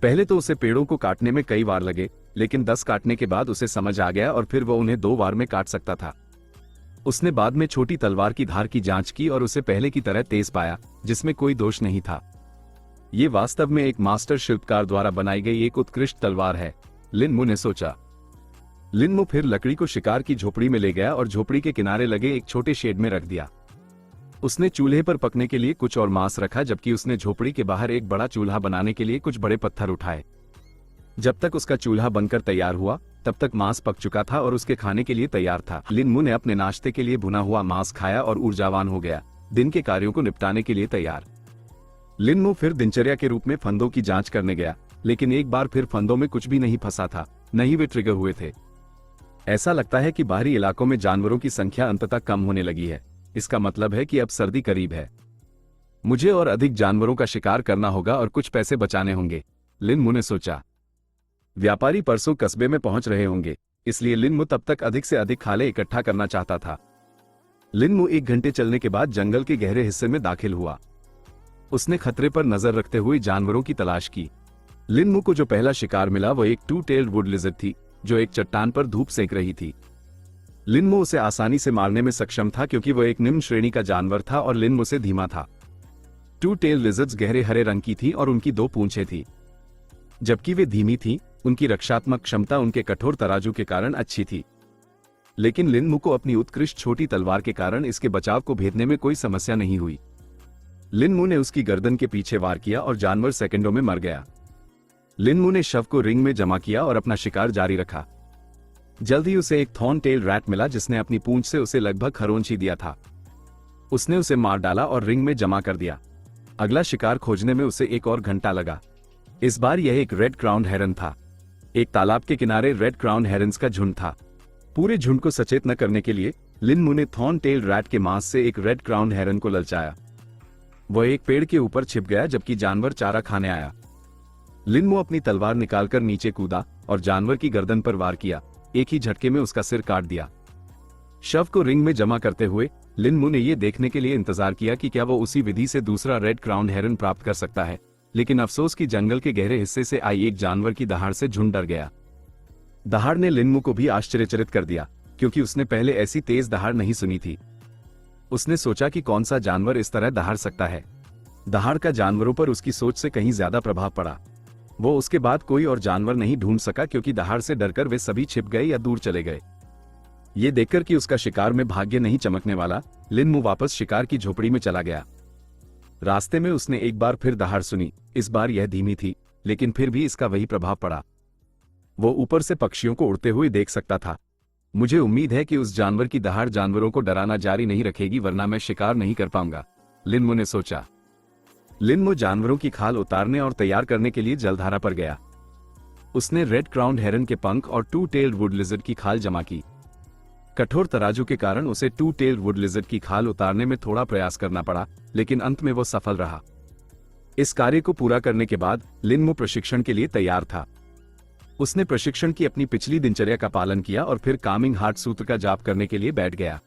पहले तो उसे पेड़ों को काटने में कई बार लगे, लेकिन 10 काटने के बाद उसे समझ आ गया और फिर वह उन्हें 2 बार में काट सकता था। उसने बाद में छोटी तलवार की धार की जांच की और उसे पहले की तरह तेज पाया, जिसमें कोई दोष नहीं था। ये वास्तव में एक मास्टर शिल्पकार द्वारा बनाई गई एक उत्कृष्ट तलवार है, लिन मू ने सोचा। लिन मू फिर लकड़ी को शिकार की झोपड़ी में ले गया और झोपड़ी के किनारे लगे एक छोटे शेड में रख दिया। उसने चूल्हे पर पकने के लिए कुछ और मांस रखा, जबकि उसने झोपड़ी के बाहर एक बड़ा चूल्हा बनाने के लिए कुछ बड़े पत्थर उठाए। जब तक उसका चूल्हा बनकर तैयार हुआ, तब तक मांस पक चुका था और उसके खाने के लिए तैयार था। लिन मू ने अपने नाश्ते के लिए भुना हुआ मांस खाया और ऊर्जावान हो गया, दिन के कार्यों को निपटाने के लिए तैयार। लिन मू फिर दिनचर्या के रूप में फंदों की जांच करने गया, लेकिन एक बार फिर फंदों में कुछ भी नहीं फंसा था, न ही वे ट्रिगर हुए थे। ऐसा लगता है कि बाहरी इलाकों में जानवरों की संख्या अंततः कम होने लगी है। इसका मतलब है कि अब सर्दी करीब है। मुझे और अधिक जानवरों का शिकार करना होगा और कुछ पैसे बचाने होंगे, लिन मू ने सोचा। व्यापारी परसों कस्बे में पहुंच रहे होंगे, इसलिए लिन मू तब तक अधिक से अधिक खाले इकट्ठा करना चाहता था। लिन मू 1 घंटे चलने के बाद जंगल के गहरे हिस्से में दाखिल हुआ। उसने खतरे पर नजर रखते हुए जानवरों की तलाश की। लिन मू को जो पहला शिकार मिला वह एक 2-tailed वुड लिजर्ड थी, जो एक चट्टान पर धूप सेंक रही थी। लिन मू उसे आसानी से मारने में सक्षम था क्योंकि वह एक निम्न श्रेणी का जानवर था और लिन मू से धीमा था। 2-tailed लिजर्ड्स गहरे हरे रंग की थी और उनकी 2 पूंछें थी। जबकि वे धीमी थी, उनकी रक्षात्मक क्षमता उनके कठोर तराजू के कारण अच्छी थी। लेकिन लिन मू को अपनी उत्कृष्ट छोटी तलवार के कारण इसके बचाव को भेदने में कोई समस्या नहीं हुई। लिन मू ने उसकी गर्दन के पीछे वार किया और जानवर सेकंडों में मर गया। लिन मू ने शव को रिंग में जमा किया और अपना शिकार जारी रखा। जल्द ही उसे एक थॉर्न टेल रैट मिला जिसने अपनी पूंछ से उसे लगभग खरोंच ही दिया था। उसने उसे मार डाला और रिंग में जमा कर दिया। अगला शिकार खोजने में उसे 1 और घंटा लगा। इस बार यह एक रेड क्राउन हेरन था। एक तालाब के किनारे रेड क्राउन हेरन्स का झुंड था। पूरे झुंड को सचेत न करने के लिए लिन मू ने थॉर्न टेल रैट के मांस से एक रेड क्राउन हेरन को ललचाया। वह एक पेड़ के ऊपर छिप गया जबकि जानवर चारा खाने आया। लिन मू अपनी तलवार निकालकर नीचे कूदा और जानवर की गर्दन पर वार किया। एक ही झटके में उसका सिर काट दिया। शव को रिंग में जमा करते हुए लिन मू ने यह देखने के लिए इंतजार किया कि क्या वो उसी विधि से दूसरा रेड क्राउन हेरन प्राप्त कर सकता है, लेकिन अफसोस कि जंगल के गहरे हिस्से से आई एक जानवर की दहाड़ से झुंड डर गया। दहाड़ ने लिन मू को भी आश्चर्यचकित कर दिया, क्योंकि उसने पहले ऐसी तेज दहाड़ नहीं सुनी थी। उसने सोचा कि कौन सा जानवर इस तरह दहाड़ सकता है। दहाड़ का जानवरों पर उसकी सोच से कहीं ज्यादा प्रभाव पड़ा। वो उसके बाद कोई और जानवर नहीं ढूंढ सका क्योंकि दहाड़ से डरकर वे सभी छिप गए या दूर चले गए। ये देखकर कि उसका शिकार में भाग्य नहीं चमकने वाला, लिन मू वापस शिकार की झोपड़ी में चला गया। रास्ते में उसने एक बार फिर दहाड़ सुनी। इस बार यह धीमी थी, लेकिन फिर भी इसका वही प्रभाव पड़ा। वो ऊपर से पक्षियों को उड़ते हुए देख सकता था। मुझे उम्मीद है कि उस जानवर की दहाड़ जानवरों को डराना जारी नहीं रखेगी, वरना मैं शिकार नहीं कर पाऊंगा, लिन मू ने सोचा। लिन मू जानवरों की खाल उतारने और तैयार करने के लिए जलधारा पर गया। उसने रेड क्राउन हेरन के पंख और 2-tailed वुड लिजर्ड की खाल जमा की। कठोर तराजू के कारण उसे 2-tailed वुड लिजर्ड की खाल उतारने में थोड़ा प्रयास करना पड़ा, लेकिन अंत में वो सफल रहा। इस कार्य को पूरा करने के बाद लिन मू प्रशिक्षण के लिए तैयार था। उसने प्रशिक्षण की अपनी पिछली दिनचर्या का पालन किया और फिर कामिंग हार्ट सूत्र का जाप करने के लिए बैठ गया।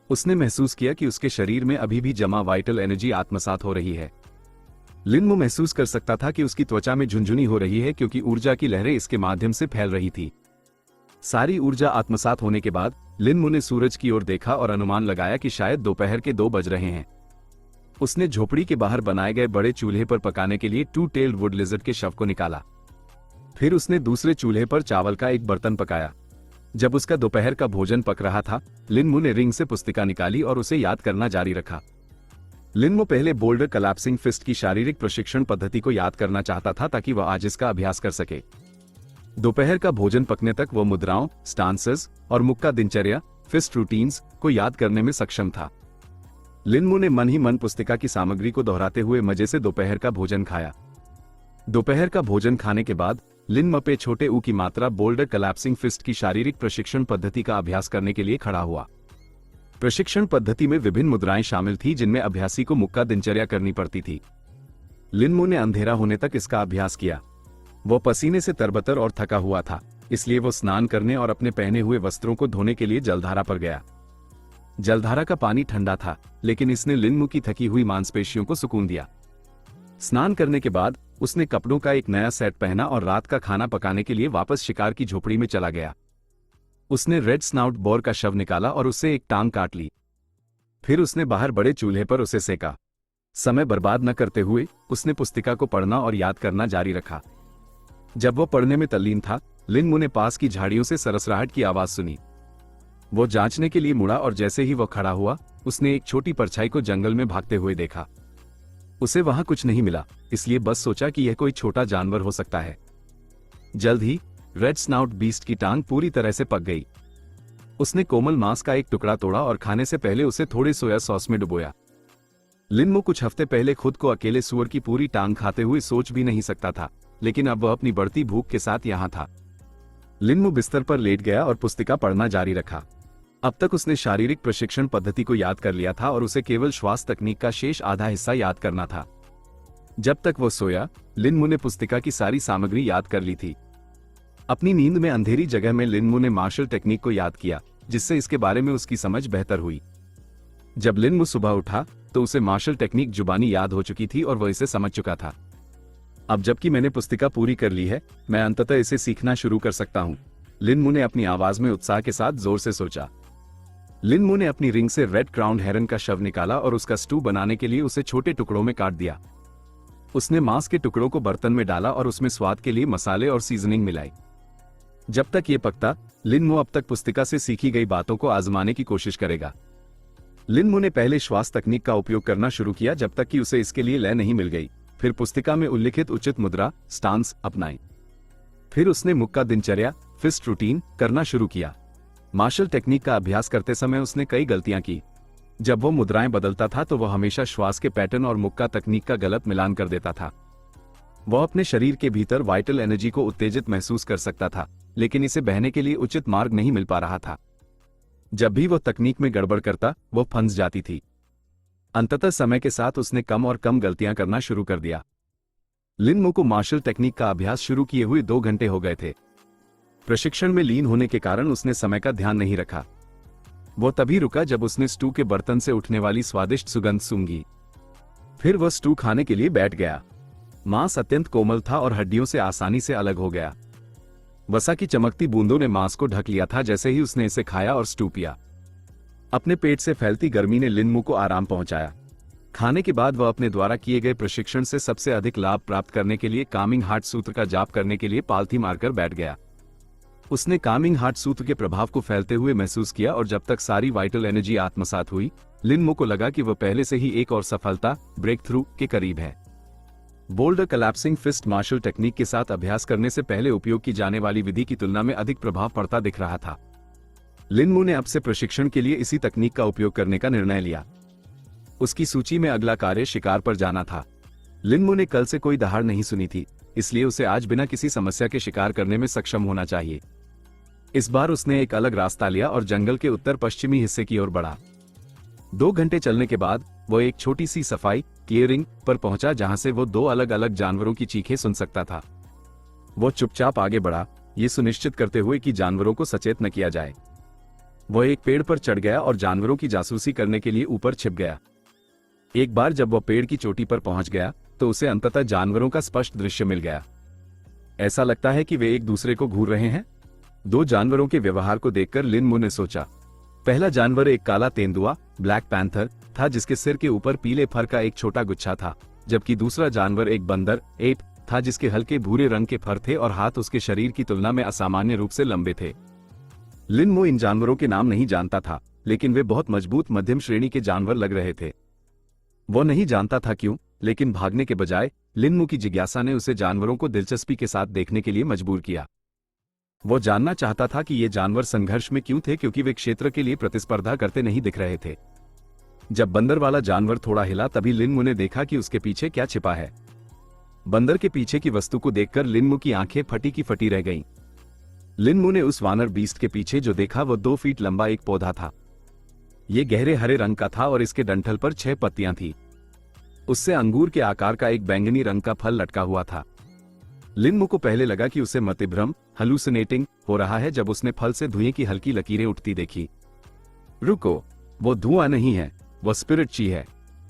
उसने महसूस किया कि उसके शरीर में अभी भी जमा वाइटल एनर्जी आत्मसात हो रही है। लिन मू महसूस कर सकता था कि उसकी त्वचा में झुंझुनी हो रही है क्योंकि ऊर्जा की लहरें इसके माध्यम से फैल रही थी। सारी ऊर्जा आत्मसात होने के बाद लिन मू ने सूरज की ओर देखा और अनुमान लगाया कि शायद दोपहर के 2 बज रहे हैं। उसने झोपड़ी के बाहर बनाए गए बड़े चूल्हे पर पकाने के लिए 2-tailed वुड लिजर्ड के शव को निकाला। फिर उसने दूसरे चूल्हे पर चावल का एक बर्तन पकाया। जब उसका दोपहर का भोजन पक रहा था, लिन मू ने रिंग से पुस्तिका निकाली और उसे याद करना जारी रखा। लिन मू पहले बोल्डर कलैप्सिंग फिस्ट की शारीरिक प्रशिक्षण पद्धति को याद करना चाहता था ताकि वह आज इसका अभ्यास कर सके। दोपहर का भोजन पकने तक वह मुद्राओं, स्टांसेस और मुक्का दिनचर्या फिस्ट रूटीन्स को याद करने में सक्षम था। लिनमो ने मन ही मन पुस्तिका की सामग्री को दोहराते हुए मजे से दोपहर का भोजन खाया। दोपहर का भोजन खाने के बाद लिनमो पे छोटे ऊ की मात्रा बोल्डर कलैप्सिंग फिस्ट की शारीरिक प्रशिक्षण पद्धति का अभ्यास करने के लिए खड़ा हुआ। प्रशिक्षण पद्धति में विभिन्न मुद्राएं शामिल थी जिनमें अभ्यासी को मुक्का दिनचर्या करनी पड़ती थी। लिनमो ने अंधेरा होने तक इसका अभ्यास किया। वो पसीने से तरबतर और थका हुआ था, इसलिए वो स्नान करने और अपने पहने हुए वस्त्रों को धोने के लिए जलधारा पर गया। जलधारा का पानी ठंडा था, लेकिन इसने लिनमो की थकी हुई मांसपेशियों को सुकून दिया। स्नान करने के बाद उसने कपड़ों का एक नया सेट पहना और रात का खाना पकाने के लिए वापस शिकार की झोपड़ी में चला गया। उसने रेड स्नाउट बोर का शव निकाला और उससे एक टांग काट ली। फिर उसने बाहर बड़े चूल्हे पर उसे सेका। समय बर्बाद न करते हुए उसने पुस्तिका को पढ़ना और याद करना जारी रखा। जब वो पढ़ने में तल्लीन था, लिनमो ने पास की झाड़ियों से सरसराहट की आवाज सुनी। वो जांचने के लिए मुड़ा और जैसे ही वो खड़ा हुआ, उसने एक छोटी परछाई को जंगल में भागते हुए देखा। उसे वहां कुछ नहीं मिला, इसलिए बस सोचा कि यह कोई छोटा जानवर हो सकता है। जल्द ही रेड स्नाउट बीस्ट की टांग पूरी तरह से पक गई। उसने कोमल मांस का एक टुकड़ा तोड़ा और खाने से पहले उसे थोड़ी सोया सॉस में डुबोया। लिनमो कुछ हफ्ते पहले खुद को अकेले सूअर की पूरी टांग खाते हुए सोच भी नहीं सकता था, लेकिन अब वह अपनी बढ़ती भूख के साथ यहां था। लिनमो बिस्तर पर लेट गया और पुस्तिका पढ़ना जारी रखा। अब तक उसने शारीरिक प्रशिक्षण पद्धति को याद कर लिया था और उसे केवल श्वास तकनीक का शेष आधा हिस्सा याद करना था। जब तक वो सोया, लिनमो ने पुस्तिका की सारी सामग्री याद कर ली थी। अपनी नींद में अंधेरी जगह में लिनमो ने मार्शल टेक्निक को याद किया, जिससे इसके बारे में उसकी समझ बेहतर हुई। जब लिनमो सुबह उठा तो उसे मार्शल टेक्निक जुबानी याद हो चुकी थी और वह इसे समझ चुका था। अब जबकि मैंने पुस्तिका पूरी कर ली है, मैं अंततः इसे सीखना शुरू कर सकता हूं, लिनमो ने अपनी आवाज में उत्साह के साथ जोर से सोचा। लिनमो ने अपनी रिंग से रेड क्राउन हेरन का शव निकाला और उसका स्टू बनाने के लिए उसे छोटे टुकड़ों में काट दिया। उसने मांस के टुकड़ों को बर्तन में डाला और उसमें स्वाद के लिए मसाले और सीजनिंग मिलाई। जब तक ये पकता, लिनमो अब तक पुस्तिका से सीखी गई बातों को आजमाने की कोशिश करेगा। लिनमो ने पहले श्वास तकनीक का उपयोग करना शुरू किया जब तक कि उसे इसके लिए लय नहीं मिल गई। फिर पुस्तिका में उल्लिखित उचित मुद्रा स्टांस अपनाई। फिर उसने मुक्का दिनचर्या फिस्ट रूटीन करना शुरू किया। मार्शल टेक्निक का अभ्यास करते समय उसने कई गलतियां की। जब वो मुद्राएं बदलता था तो वह हमेशा श्वास के पैटर्न और मुक्का तकनीक का गलत मिलान कर देता था। वह अपने शरीर के भीतर वाइटल एनर्जी को उत्तेजित महसूस कर सकता था, लेकिन इसे बहने के लिए उचित मार्ग नहीं मिल पा रहा था। जब भी वह तकनीक में गड़बड़ करता, वह फंस जाती थी। अंततः समय के साथ उसने कम और कम गलतियां करना शुरू कर दिया। लिनमो को मार्शल टेक्निक का अभ्यास शुरू किए हुए 2 घंटे हो गए थे। प्रशिक्षण में लीन होने के कारण उसने समय का ध्यान नहीं रखा। वो तभी रुका जब उसने स्टू के बर्तन से उठने वाली स्वादिष्ट सुगंध सूंघी। फिर वह स्टू खाने के लिए बैठ गया। मांस अत्यंत कोमल था और हड्डियों से आसानी से अलग हो गया। वसा की चमकती बूंदों ने मांस को ढक लिया था जैसे ही उसने इसे खाया और स्टू पिया। अपने पेट से फैलती गर्मी ने लिनमो को आराम पहुंचाया। खाने के बाद वह अपने द्वारा किए गए प्रशिक्षण से सबसे अधिक लाभ प्राप्त करने के लिए कामिंग हार्ट सूत्र का जाप करने के लिए पालथी मारकर बैठ गया। उसने कामिंग हार्ट सूत्र के प्रभाव को फैलते हुए महसूस किया और जब तक सारी वाइटल एनर्जी आत्मसात हुई, लिनमो को लगा कि वह पहले से ही एक और सफलता ब्रेक थ्रू के करीब है। बोल्डर कलैप्सिंग फिस्ट मार्शल टेक्निक के साथ अभ्यास करने से पहले उपयोग की जाने वाली विधि की तुलना में अधिक प्रभाव पड़ता दिख रहा था। लिनमो ने अब से प्रशिक्षण के लिए इसी तकनीक का उपयोग करने का निर्णय लिया। उसकी सूची में अगला कार्य शिकार पर जाना था। लिनमो ने कल से कोई दहाड़ नहीं सुनी थी, इसलिए उसे आज बिना किसी समस्या के शिकार करने में सक्षम होना चाहिए। इस बार उसने एक अलग रास्ता लिया और जंगल के उत्तर पश्चिमी हिस्से की ओर बढ़ा। 2 घंटे चलने के बाद वो एक छोटी सी सफाई क्लियरिंग पर पहुंचा जहां से वो 2 अलग अलग जानवरों की चीखें सुन सकता था। वो चुपचाप आगे बढ़ा, ये सुनिश्चित करते हुए कि जानवरों को सचेत न किया जाए। वो एक पेड़ पर चढ़ गया और जानवरों की जासूसी करने के लिए ऊपर छिप गया। एक बार जब वो पेड़ की चोटी पर पहुंच गया तो उसे अंततः जानवरों का स्पष्ट दृश्य मिल गया। ऐसा लगता है कि वे एक दूसरे को घूर रहे हैं। 2 जानवरों के व्यवहार को देखकर लिनमो ने सोचा। पहला जानवर एक काला तेंदुआ ब्लैक पैंथर था जिसके सिर के ऊपर पीले फर का एक छोटा गुच्छा था, जबकि दूसरा जानवर एक बंदर एप था जिसके हल्के भूरे रंग के फर थे और हाथ उसके शरीर की तुलना में असामान्य रूप से लंबे थे। लिनमो इन जानवरों के नाम नहीं जानता था, लेकिन वे बहुत मजबूत मध्यम श्रेणी के जानवर लग रहे थे। वो नहीं जानता था क्यों, लेकिन भागने के बजाय लिनमो की जिज्ञासा ने उसे जानवरों को दिलचस्पी के साथ देखने के लिए मजबूर किया। वो जानना चाहता था कि ये जानवर संघर्ष में क्यों थे, क्योंकि वे क्षेत्र के लिए प्रतिस्पर्धा करते नहीं दिख रहे थे। जब बंदर वाला जानवर थोड़ा हिला तभी लिनमू ने देखा कि उसके पीछे क्या छिपा है। बंदर के पीछे की वस्तु को देखकर लिनमू की आंखें फटी की फटी रह गईं। लिनमू ने उस वानर बीस्ट के पीछे जो देखा वो 2 फीट लंबा एक पौधा था। ये गहरे हरे रंग का था और इसके डंठल पर 6 पत्तियां थी। उससे अंगूर के आकार का एक बैंगनी रंग का फल लटका हुआ था। लिनमू को पहले लगा कि उसे मतिभ्रम हलुसिनेटिंग हो रहा है जब उसने फल से धुएं की हल्की लकीरें उठती देखी। रुको, वो धुआं नहीं है, वो स्पिरिट ची है,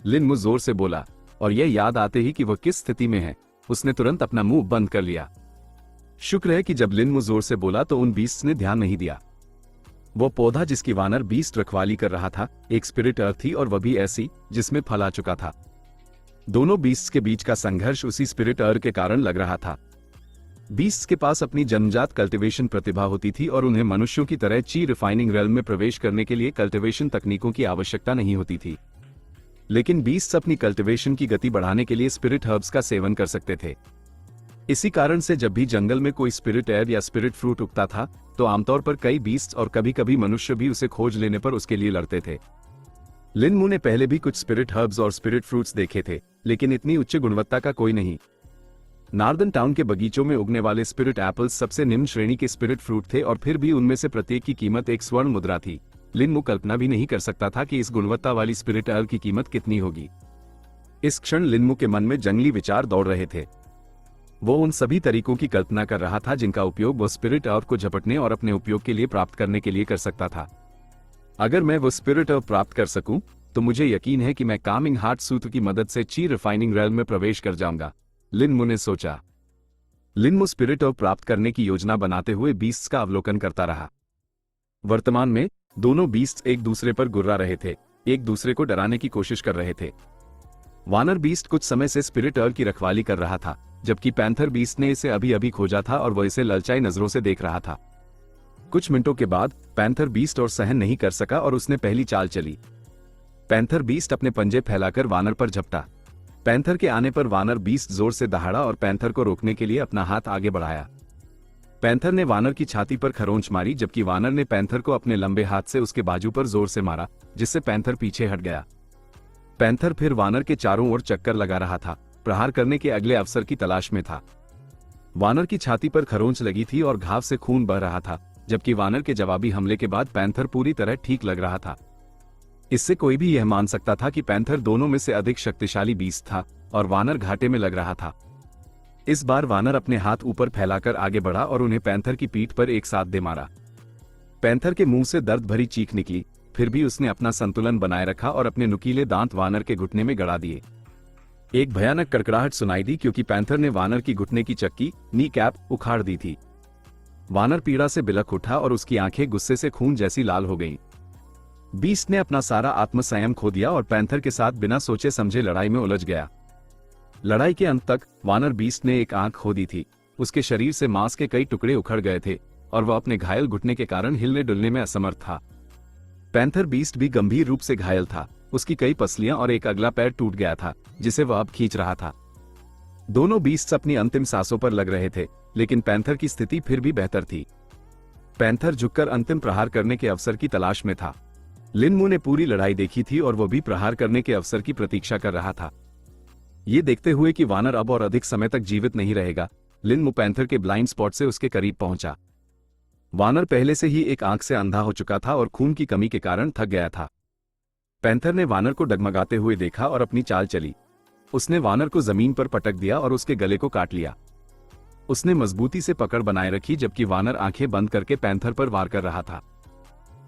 लिनमू जोर से बोला, और यह याद आते ही कि वह किस स्थिति में है उसने तुरंत अपना मुंह बंद कर लिया। शुक्र है कि जब लिनमू जोर से बोला तो उन बीस्ट्स ने ध्यान नहीं दिया। वो पौधा जिसकी वानर बीस्ट रखवाली कर रहा था एक स्पिरिट अर्थ थी, और वह भी ऐसी जिसमें फल आ चुका था। दोनों बीस्ट्स के बीच का संघर्ष उसी स्पिरिट अर्थ के कारण लग रहा था। बीस्ट्स के पास अपनी जन्मजात कल्टीवेशन प्रतिभा होती थी और उन्हें मनुष्यों की तरह ची रिफाइनिंग रेल्म में प्रवेश करने के लिए कल्टीवेशन तकनीकों की आवश्यकता नहीं होती थी। लेकिन बीस्ट्स अपनी कल्टीवेशन की गति बढ़ाने के लिए स्पिरिट हर्ब्स का सेवन कर सकते थे। इसी कारण से जब भी जंगल में कोई स्पिरिट एयर या स्पिरिट फ्रूट उगता था तो आमतौर पर कई बीस्ट्स और कभी कभी मनुष्य भी उसे खोज लेने पर उसके लिए लड़ते थे। लिनमू ने पहले भी कुछ स्पिरिट हर्ब्स और स्पिरिट फ्रूट्स देखे थे, लेकिन इतनी उच्च गुणवत्ता का कोई नहीं। नार्दन टाउन के बगीचों में उगने वाले स्पिरिट एप्पल्स सबसे निम्न श्रेणी के स्पिरिट फ्रूट थे और फिर भी उनमें से प्रत्येक की कीमत एक स्वर्ण मुद्रा थी। लिनमू कल्पना भी नहीं कर सकता था कि इस गुणवत्ता वाली स्पिरिट एप्पल की कीमत कितनी होगी। इस क्षण लिनमू के मन में जंगली विचार दौड़ रहे थे। वो उन सभी तरीकों की कल्पना कर रहा था जिनका उपयोग वो स्पिरिट अर्थ को झपटने और अपने उपयोग के लिए प्राप्त करने के लिए कर सकता था। अगर मैं वो स्पिरिट अर्थ प्राप्त कर सकूं तो मुझे यकीन है कि मैं कामिंग हार्ट सूत्र की मदद से ची रिफाइनिंग रेल्म में प्रवेश कर जाऊंगा, लिनमू ने सोचा। लिनमू स्पिरिट अर्थ प्राप्त करने की योजना बनाते हुए बीस्ट्स का अवलोकन करता रहा। वर्तमान में दोनों बीस्ट्स एक दूसरे पर गुर्रा रहे थे, एक दूसरे को डराने की कोशिश कर रहे थे। वानर बीस्ट कुछ समय से स्पिरिट अर्थ की रखवाली कर रहा था, जबकि पैंथर बीस्ट ने इसे अभी अभी खोजा था और वह इसे ललचाई नजरों से देख रहा था। कुछ मिनटों के बाद पैंथर बीस्ट और सहन नहीं कर सका और उसने पहली चाल चली। पैंथर बीस्ट अपने पंजे फैलाकर वानर पर झपटा। पैंथर के आने पर वानर बीस्ट जोर से दहाड़ा और पैंथर को रोकने के लिए अपना हाथ आगे बढ़ाया। पैंथर ने वानर की छाती पर खरोंच मारी, जबकि वानर ने पैंथर को अपने लंबे हाथ से उसके बाजू पर जोर से मारा, जिससे पैंथर पीछे हट गया। पैंथर फिर वानर के चारों ओर चक्कर लगा रहा था, प्रहार करने के अगले अवसर की तलाश में था। वानर की छाती पर खरोंच लगी थी और घाव से खून बह रहा था, जबकि वानर के जवाबी हमले के बाद पैंथर पूरी तरह ठीक लग रहा था। इससे कोई भी यह मान सकता था कि पैंथर दोनों में से अधिक शक्तिशाली बीस्ट था और वानर घाटे में लग रहा था। इस बार वानर अपने हाथ ऊपर फैलाकर आगे बढ़ा और उन्हें पैंथर की पीठ पर एक साथ दे मारा। पैंथर के मुंह से दर्द भरी चीख निकली, फिर भी उसने अपना संतुलन बनाए रखा और अपने नुकीले दांत वानर के घुटने में गड़ा दिए। एक भयानक कड़कड़ाहट सुनाई दी क्योंकि पैंथर ने वानर की घुटने की चक्की नी कैप उखाड़ दी थी। वानर पीड़ा से बिलख उठा और उसकी आंखें गुस्से से खून जैसी लाल हो गईं। बीस्ट ने अपना सारा आत्मसंयम खो दिया और पैंथर के साथ बिना सोचे समझे लड़ाई में उलझ गया। लड़ाई के अंत तक वानर बीस्ट ने एक आंख खो दी थी, उसके शरीर से मांस के कई टुकड़े उखड़ गए थे और वह अपने घायल घुटने के कारण हिलने डुलने में असमर्थ था। पैंथर बीस्ट भी गंभीर रूप से घायल था, उसकी कई पसलियां और एक अगला पैर टूट गया था जिसे वह अब खींच रहा था। दोनों बीस्ट्स अपनी अंतिम सांसों पर लग रहे थे, लेकिन पैंथर की स्थिति फिर भी बेहतर थी। पैंथर झुककर अंतिम प्रहार करने के अवसर की तलाश में था। लिनमू ने पूरी लड़ाई देखी थी और वह भी प्रहार करने के अवसर की प्रतीक्षा कर रहा था। ये देखते हुए कि वानर अब और अधिक समय तक जीवित नहीं रहेगा, लिनमू पैंथर के ब्लाइंड स्पॉट से उसके करीब पहुंचा। वानर पहले से ही एक आंख से अंधा हो चुका था और खून की कमी के कारण थक गया था। पैंथर ने वानर को डगमगाते हुए देखा और अपनी चाल चली। उसने वानर को जमीन पर पटक दिया और उसके गले को काट लिया। उसने मजबूती से पकड़ बनाए रखी जबकि वानर आंखें बंद करके पैंथर पर वार कर रहा था।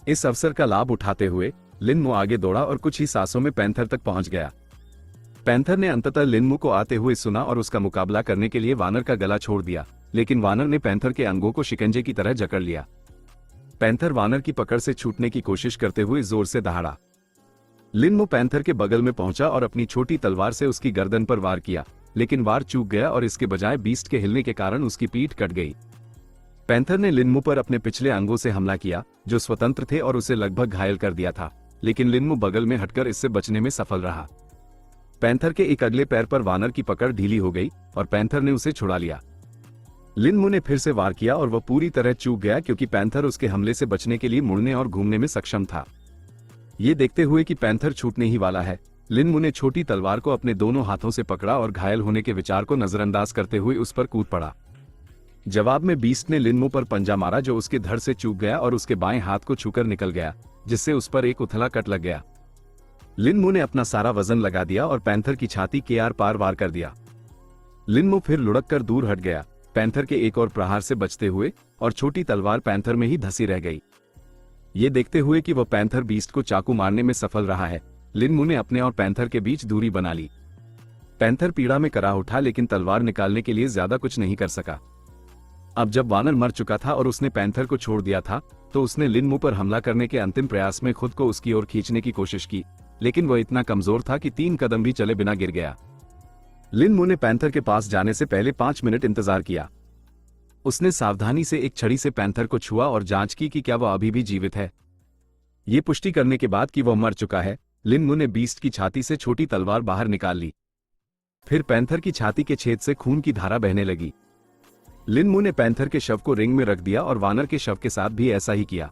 इस अवसर का लाभ उठाते हुए लिनमू आगे दौड़ा और कुछ ही सांसों में पैंथर तक पहुंच गया। पैंथर ने अंततः लिनमू को आते हुए सुना और उसका मुकाबला करने के लिए वानर का गला छोड़ दिया, लेकिन वानर ने पैंथर के अंगों को शिकंजे की तरह जकड़ लिया। पैंथर वानर की पकड़ से छूटने की कोशिश करते हुए जोर से दहाड़ा। लिनमू पैंथर के बगल में पहुंचा और अपनी छोटी तलवार से उसकी गर्दन पर वार किया, लेकिन वार चूक गया और इसके बजाय बीस्ट के हिलने के कारण उसकी पीठ कट गई। पैंथर ने लिनमू पर अपने पिछले अंगों से हमला किया जो स्वतंत्र थे और उसे लगभग घायल कर दिया था, लेकिन लिनमू बगल में हटकर इससे बचने में सफल रहा। पैंथर के एक अगले पैर पर वानर की पकड़ ढीली हो गई और पैंथर ने उसे छुड़ा लिया। लिनमू ने फिर से वार किया और वह पूरी तरह चूक गया क्योंकि पैंथर उसके हमले से बचने के लिए मुड़ने और घूमने में सक्षम था। ये देखते हुए कि पैंथर छूटने ही वाला है, लिनमू ने छोटी तलवार को अपने दोनों हाथों से पकड़ा और घायल होने के विचार को नजरअंदाज करते हुए उस पर कूद पड़ा। जवाब में बीस्ट ने लिनमू पर पंजा मारा जो उसके धड़ से चूक गया और उसके बाएं हाथ को छूकर निकल गया, जिससे उस पर एक उथला कट लग गया। लिनमू ने अपना सारा वजन लगा दिया और पैंथर की छाती के आर पार वार कर दिया। लिनमू फिर लुढ़क कर दूर हट गया, पैंथर के एक और प्रहार से बचते हुए, और छोटी तलवार पैंथर में ही धंसी रह गई। ये देखते हुए कि वह पैंथर बीस्ट को चाकू मारने में सफल रहा है, लिनमू ने अपने और पैंथर के बीच दूरी बना ली। पैंथर पीड़ा में करा उठा लेकिन तलवार निकालने के लिए ज्यादा कुछ नहीं कर सका। अब जब वानर मर चुका था और उसने पैंथर को छोड़ दिया था, तो उसने लिनमू पर हमला करने के अंतिम प्रयास में खुद को उसकी ओर खींचने की कोशिश की, लेकिन वह इतना कमजोर था कि 3 कदम भी चले बिना गिर गया। लिनमू ने पैंथर के पास जाने से पहले 5 मिनट इंतजार किया। उसने सावधानी से एक छड़ी से पैंथर को छुआ और जांच की कि क्या वह अभी भी जीवित है। ये पुष्टि करने के बाद कि वह मर चुका है, लिनमू ने बीस्ट की छाती से छोटी तलवार बाहर निकाल ली। फिर पैंथर की छाती के छेद से खून की धारा बहने लगी। लिनमू ने पैंथर के शव को रिंग में रख दिया और वानर के शव के साथ भी ऐसा ही किया।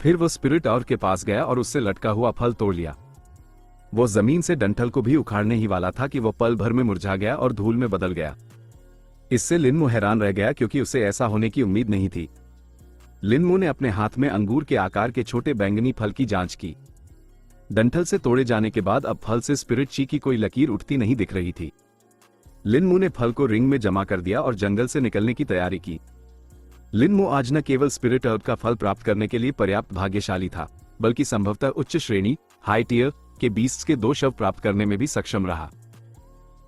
फिर वो स्पिरिट और के पास गया और उससे लटका हुआ फल तोड़ लिया। वो जमीन से डंठल को भी उखाड़ने ही वाला था कि वो पल भर में मुरझा गया और धूल में बदल गया। इससे लिनमू हैरान रह गया क्योंकि उसे ऐसा होने की उम्मीद नहीं थी। लिनमू ने अपने हाथ में अंगूर के आकार के छोटे बैंगनी फल की जांच की। डंठल से तोड़े जाने के बाद अब फल से स्पिरिट ची की कोई लकीर उठती नहीं दिख रही थी। लिनमू ने फल को रिंग में जमा कर दिया और जंगल से निकलने की तैयारी की। लिनमू आज न केवल स्पिरिट अर्थ का फल प्राप्त करने के लिए पर्याप्त भाग्यशाली था, बल्कि संभवतः उच्च श्रेणी हाई टियर के बीस्ट्स के 2 शव प्राप्त करने में भी सक्षम रहा।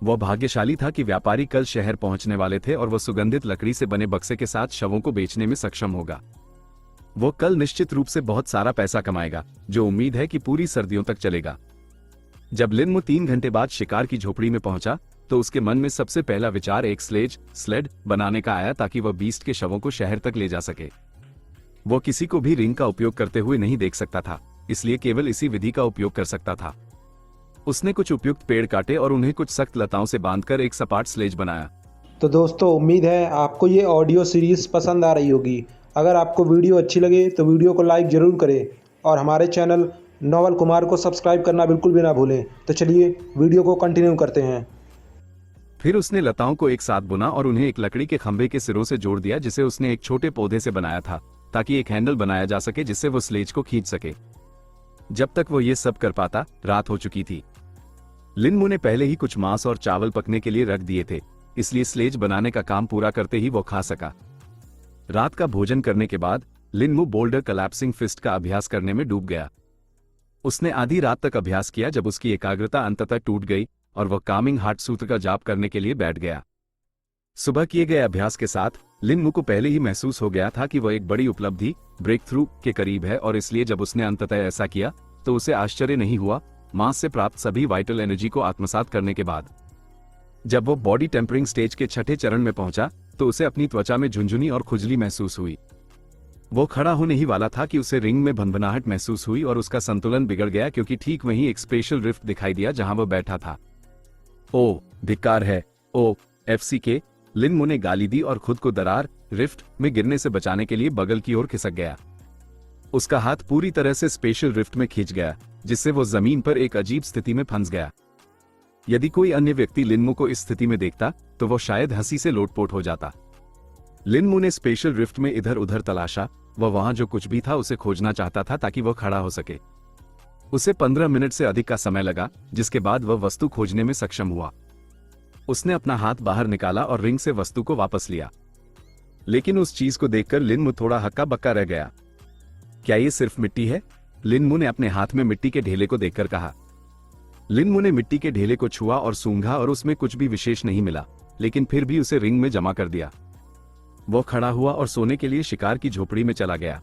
वह भाग्यशाली था कि व्यापारी कल शहर पहुंचने वाले थे और वह सुगंधित लकड़ी से बने बक्से के साथ शवों को बेचने में सक्षम होगा। वो कल निश्चित रूप से बहुत सारा पैसा कमाएगा, जो उम्मीद है कि पूरी सर्दियों तक चलेगा। जब लिनमू 3 घंटे बाद शिकार की झोपड़ी में पहुंचा, तो उसके मन में सबसे पहला विचार एक स्लेड बनाने का आया ताकि वह बीस्ट के शवों को शहर तक ले जा सके। वो किसी को भी रिंग का उपयोग करते हुए नहीं देख सकता था, इसलिए केवल इसी विधि का उपयोग कर सकता था। उसने कुछ उपयुक्त पेड़ काटे और उन्हें कुछ सख्त लताओं से बांधकर एक सपाट स्लेज बनाया। तो दोस्तों, उम्मीद है आपको ये ऑडियो सीरीज़ पसंद आ रही होगी। अगर आपको वीडियो अच्छी लगे तो वीडियो को लाइक ज़रूर करें और हमारे चैनल नोवेल कुमार को सब्सक्राइब करना बिल्कुल भी ना भूलें। तो चलिए वीडियो को कंटिन्यू करते हैं। फिर उसने लताओं को एक साथ बुना और उन्हें एक लकड़ी के खंभे के सिरों से जोड़ दिया, जिसे उसने एक छोटे पौधे से बनाया था ताकि एक हैंडल बनाया जा सके जिससे वो स्लेज को खींच सके। जब तक वो ये सब कर पाता, रात हो चुकी थी। लिनमू ने पहले ही कुछ मांस और चावल पकने के लिए रख दिए थे, इसलिए स्लेज बनाने का काम पूरा करते ही वो खा सका। रात का भोजन करने के बाद लिनमू बोल्डर कलैप्सिंग फिस्ट का अभ्यास करने में डूब गया। उसने आधी रात तक अभ्यास किया जब उसकी एकाग्रता अंततः टूट गई और वह कामिंग हार्ट सूत्र का जाप करने के लिए बैठ गया। सुबह किए गए अभ्यास के साथ लिनमू को पहले ही महसूस हो गया था कि वह एक बड़ी उपलब्धि ब्रेक थ्रू के करीब है, और इसलिए जब उसने अंततः ऐसा किया तो उसे आश्चर्य नहीं हुआ मांस से प्राप्त सभी वाइटल एनर्जी को आत्मसात करने के बाद। जब वो बॉडी टेम्परिंग स्टेज के 6ठे चरण में पहुंचा तो उसे अपनी त्वचा में झुंझुनी और खुजली महसूस हुई। वो खड़ा होने ही वाला था कि उसे रिंग में भनभनाहट महसूस हुई और उसका संतुलन बिगड़ गया क्योंकि ठीक वहीं एक स्पेशल रिफ्ट दिखाई दिया जहां वह बैठा था। ओ धिक्कार है, ओ FCK, लिनमू ने गाली दी और खुद को दरार रिफ्ट में गिरने से बचाने के लिए बगल की ओर खिसक गया। उसका हाथ पूरी तरह से स्पेशल रिफ्ट में खींच गया, जिससे वो जमीन पर एक अजीब स्थिति में फंस गया। यदि कोई अन्य व्यक्ति लिनमू को इस स्थिति में देखता तो वो शायद हंसी से लोटपोट हो जाता। लिनमू ने स्पेशल रिफ्ट में इधर उधर तलाशा। वह वहां जो कुछ भी था उसे खोजना चाहता था ताकि वह खड़ा हो सके। उसे 15 मिनट से अधिक का समय लगा, जिसके बाद वह वस्तु खोजने में सक्षम हुआ। उसने अपना हाथ बाहर निकाला और रिंग से वस्तु को वापस लिया, लेकिन उस चीज को देखकर लिनमू थोड़ा हक्का बक्का रह गया। क्या ये सिर्फ मिट्टी है? लिनमू ने अपने हाथ में मिट्टी के ढेले को देखकर कहा। लिनमू ने मिट्टी के ढेले को छुआ और सूंघा और उसमें कुछ भी विशेष नहीं मिला, लेकिन फिर भी उसे रिंग में जमा कर दिया। वो खड़ा हुआ और सोने के लिए शिकार की झोपड़ी में चला गया।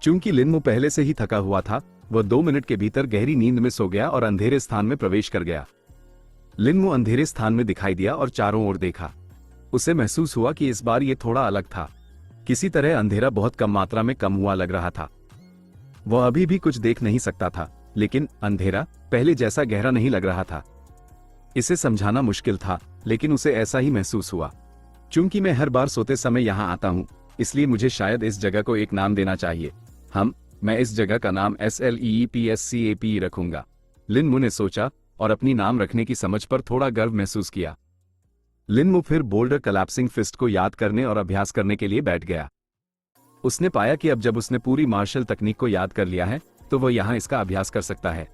चूंकि लिनमू पहले से ही थका हुआ था, वह 2 मिनट के भीतर गहरी नींद में सो गया और अंधेरे स्थान में प्रवेश कर गया। लिनमू अंधेरे स्थान में दिखाई दिया और चारों ओर देखा। उसे महसूस हुआ कि इस बार ये थोड़ा अलग था। किसी तरह अंधेरा बहुत कम मात्रा में कम हुआ लग रहा था। वह अभी भी कुछ देख नहीं सकता था, लेकिन अंधेरा पहले जैसा गहरा नहीं लग रहा था। इसे समझाना मुश्किल था, लेकिन उसे ऐसा ही महसूस हुआ। चूंकि मैं हर बार सोते समय यहाँ आता हूँ, इसलिए मुझे शायद इस जगह को एक नाम देना चाहिए। मैं इस जगह का नाम SLEEPSCAPE रखूंगा। लिन मु ने सोचा और अपनी नाम रखने की समझ पर थोड़ा गर्व महसूस किया। लिन मु फिर बोल्डर कलैप्सिंग फिस्ट को याद करने और अभ्यास करने के लिए बैठ गया। उसने पाया कि अब जब उसने पूरी मार्शल तकनीक को याद कर लिया है, तो वह यहाँ इसका अभ्यास कर सकता है।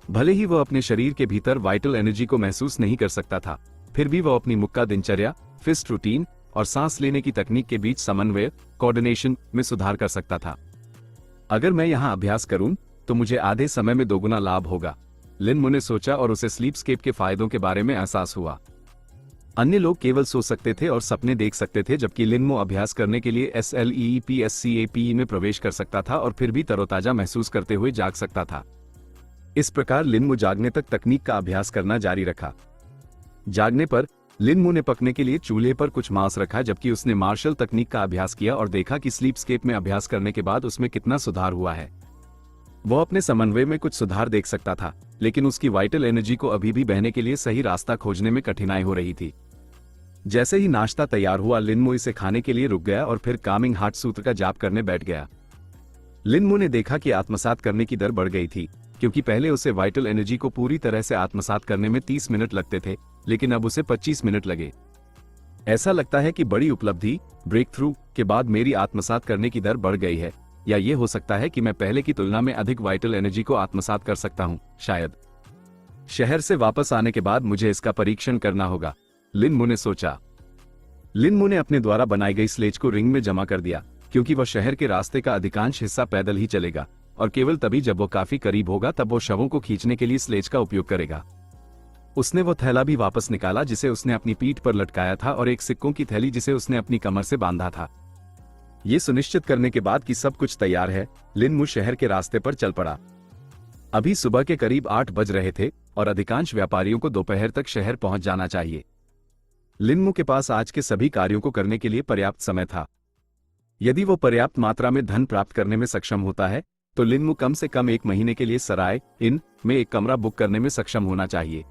भले ही वह अपने शरीर के भीतर वाइटल एनर्जी को महसूस नहीं कर सकता था, फिर भी वह अपनी मुक्का दिनचर्या, फिस्ट रूटीन और सांस लेने की तकनीक के बीच समन्वय, कोऑर्डिनेशन में सुधार कर सकता था। अगर मैं यहाँ अभ्यास करूं, तो मुझे आधे समय में दोगुना लाभ होगा, लिन मु ने सोचा और उसे स्लीपस्केप के फायदों के बारे में एहसास हुआ। अन्य लोग केवल सो सकते थे और सपने देख सकते थे, जबकि लिन मु अभ्यास करने के लिए SLEEPSCAPE में प्रवेश कर सकता था और फिर भी तरोताजा महसूस करते हुए जाग सकता था। इस प्रकार लिन मु जागने तक तकनीक का अभ्यास करना जारी रखा। जागने पर लिन मु ने पकने के लिए चूल्हे पर कुछ मांस रखा, जबकि उसने मार्शल तकनीक का अभ्यास किया और देखा कि स्लीपस्केप में अभ्यास करने के बाद उसमें कितना सुधार हुआ है। वह अपने समन्वय में कुछ सुधार देख सकता था, लेकिन उसकी वाइटल एनर्जी को अभी भी बहने के लिए सही रास्ता खोजने में कठिनाई हो रही थी। जैसे ही नाश्ता तैयार हुआ, लिन मु इसे खाने के लिए रुक गया और फिर कामिंग हार्ट सूत्र का जाप करने बैठ गया। लिन मु ने देखा कि आत्मसात करने की दर बढ़ गई थी, क्योंकि पहले उसे वाइटल एनर्जी को पूरी तरह से आत्मसात करने में 30 मिनट लगते थे, लेकिन अब उसे 25 मिनट लगे। ऐसा लगता है कि बड़ी उपलब्धि, ब्रेक थ्रू के बाद मेरी आत्मसात करने की दर बढ़ गई है, या यह हो सकता है कि मैं पहले की तुलना में अधिक वाइटल एनर्जी को आत्मसात कर सकता हूं, शायद। शहर से वापस आने के बाद मुझे इसका परीक्षण करना होगा, लिन मु ने सोचा। लिन मु ने अपने द्वारा बनाई गई स्लेज को रिंग में जमा कर दिया, क्योंकि वह शहर के रास्ते का अधिकांश हिस्सा पैदल ही चलेगा और केवल तभी जब वो काफी करीब होगा तब वो शवों को खींचने के लिए स्लेज का उपयोग करेगा। उसने वो थैला भी वापस निकाला जिसे उसने अपनी पीठ पर लटकाया था और एक सिक्कों की थैली जिसे उसने अपनी कमर से बांधा था। ये सुनिश्चित करने के बाद कि सब कुछ तैयार है, लिन मु शहर के रास्ते पर चल पड़ा। अभी सुबह के करीब 8 बज रहे थे और अधिकांश व्यापारियों को दोपहर तक शहर पहुंच जाना चाहिए। लिन मु के पास आज के सभी कार्यों को करने के लिए पर्याप्त समय था। यदि वो पर्याप्त मात्रा में धन प्राप्त करने में सक्षम होता है, तो लिन मु कम से कम 1 महीने के लिए सराय इन में एक कमरा बुक करने में सक्षम होना चाहिए।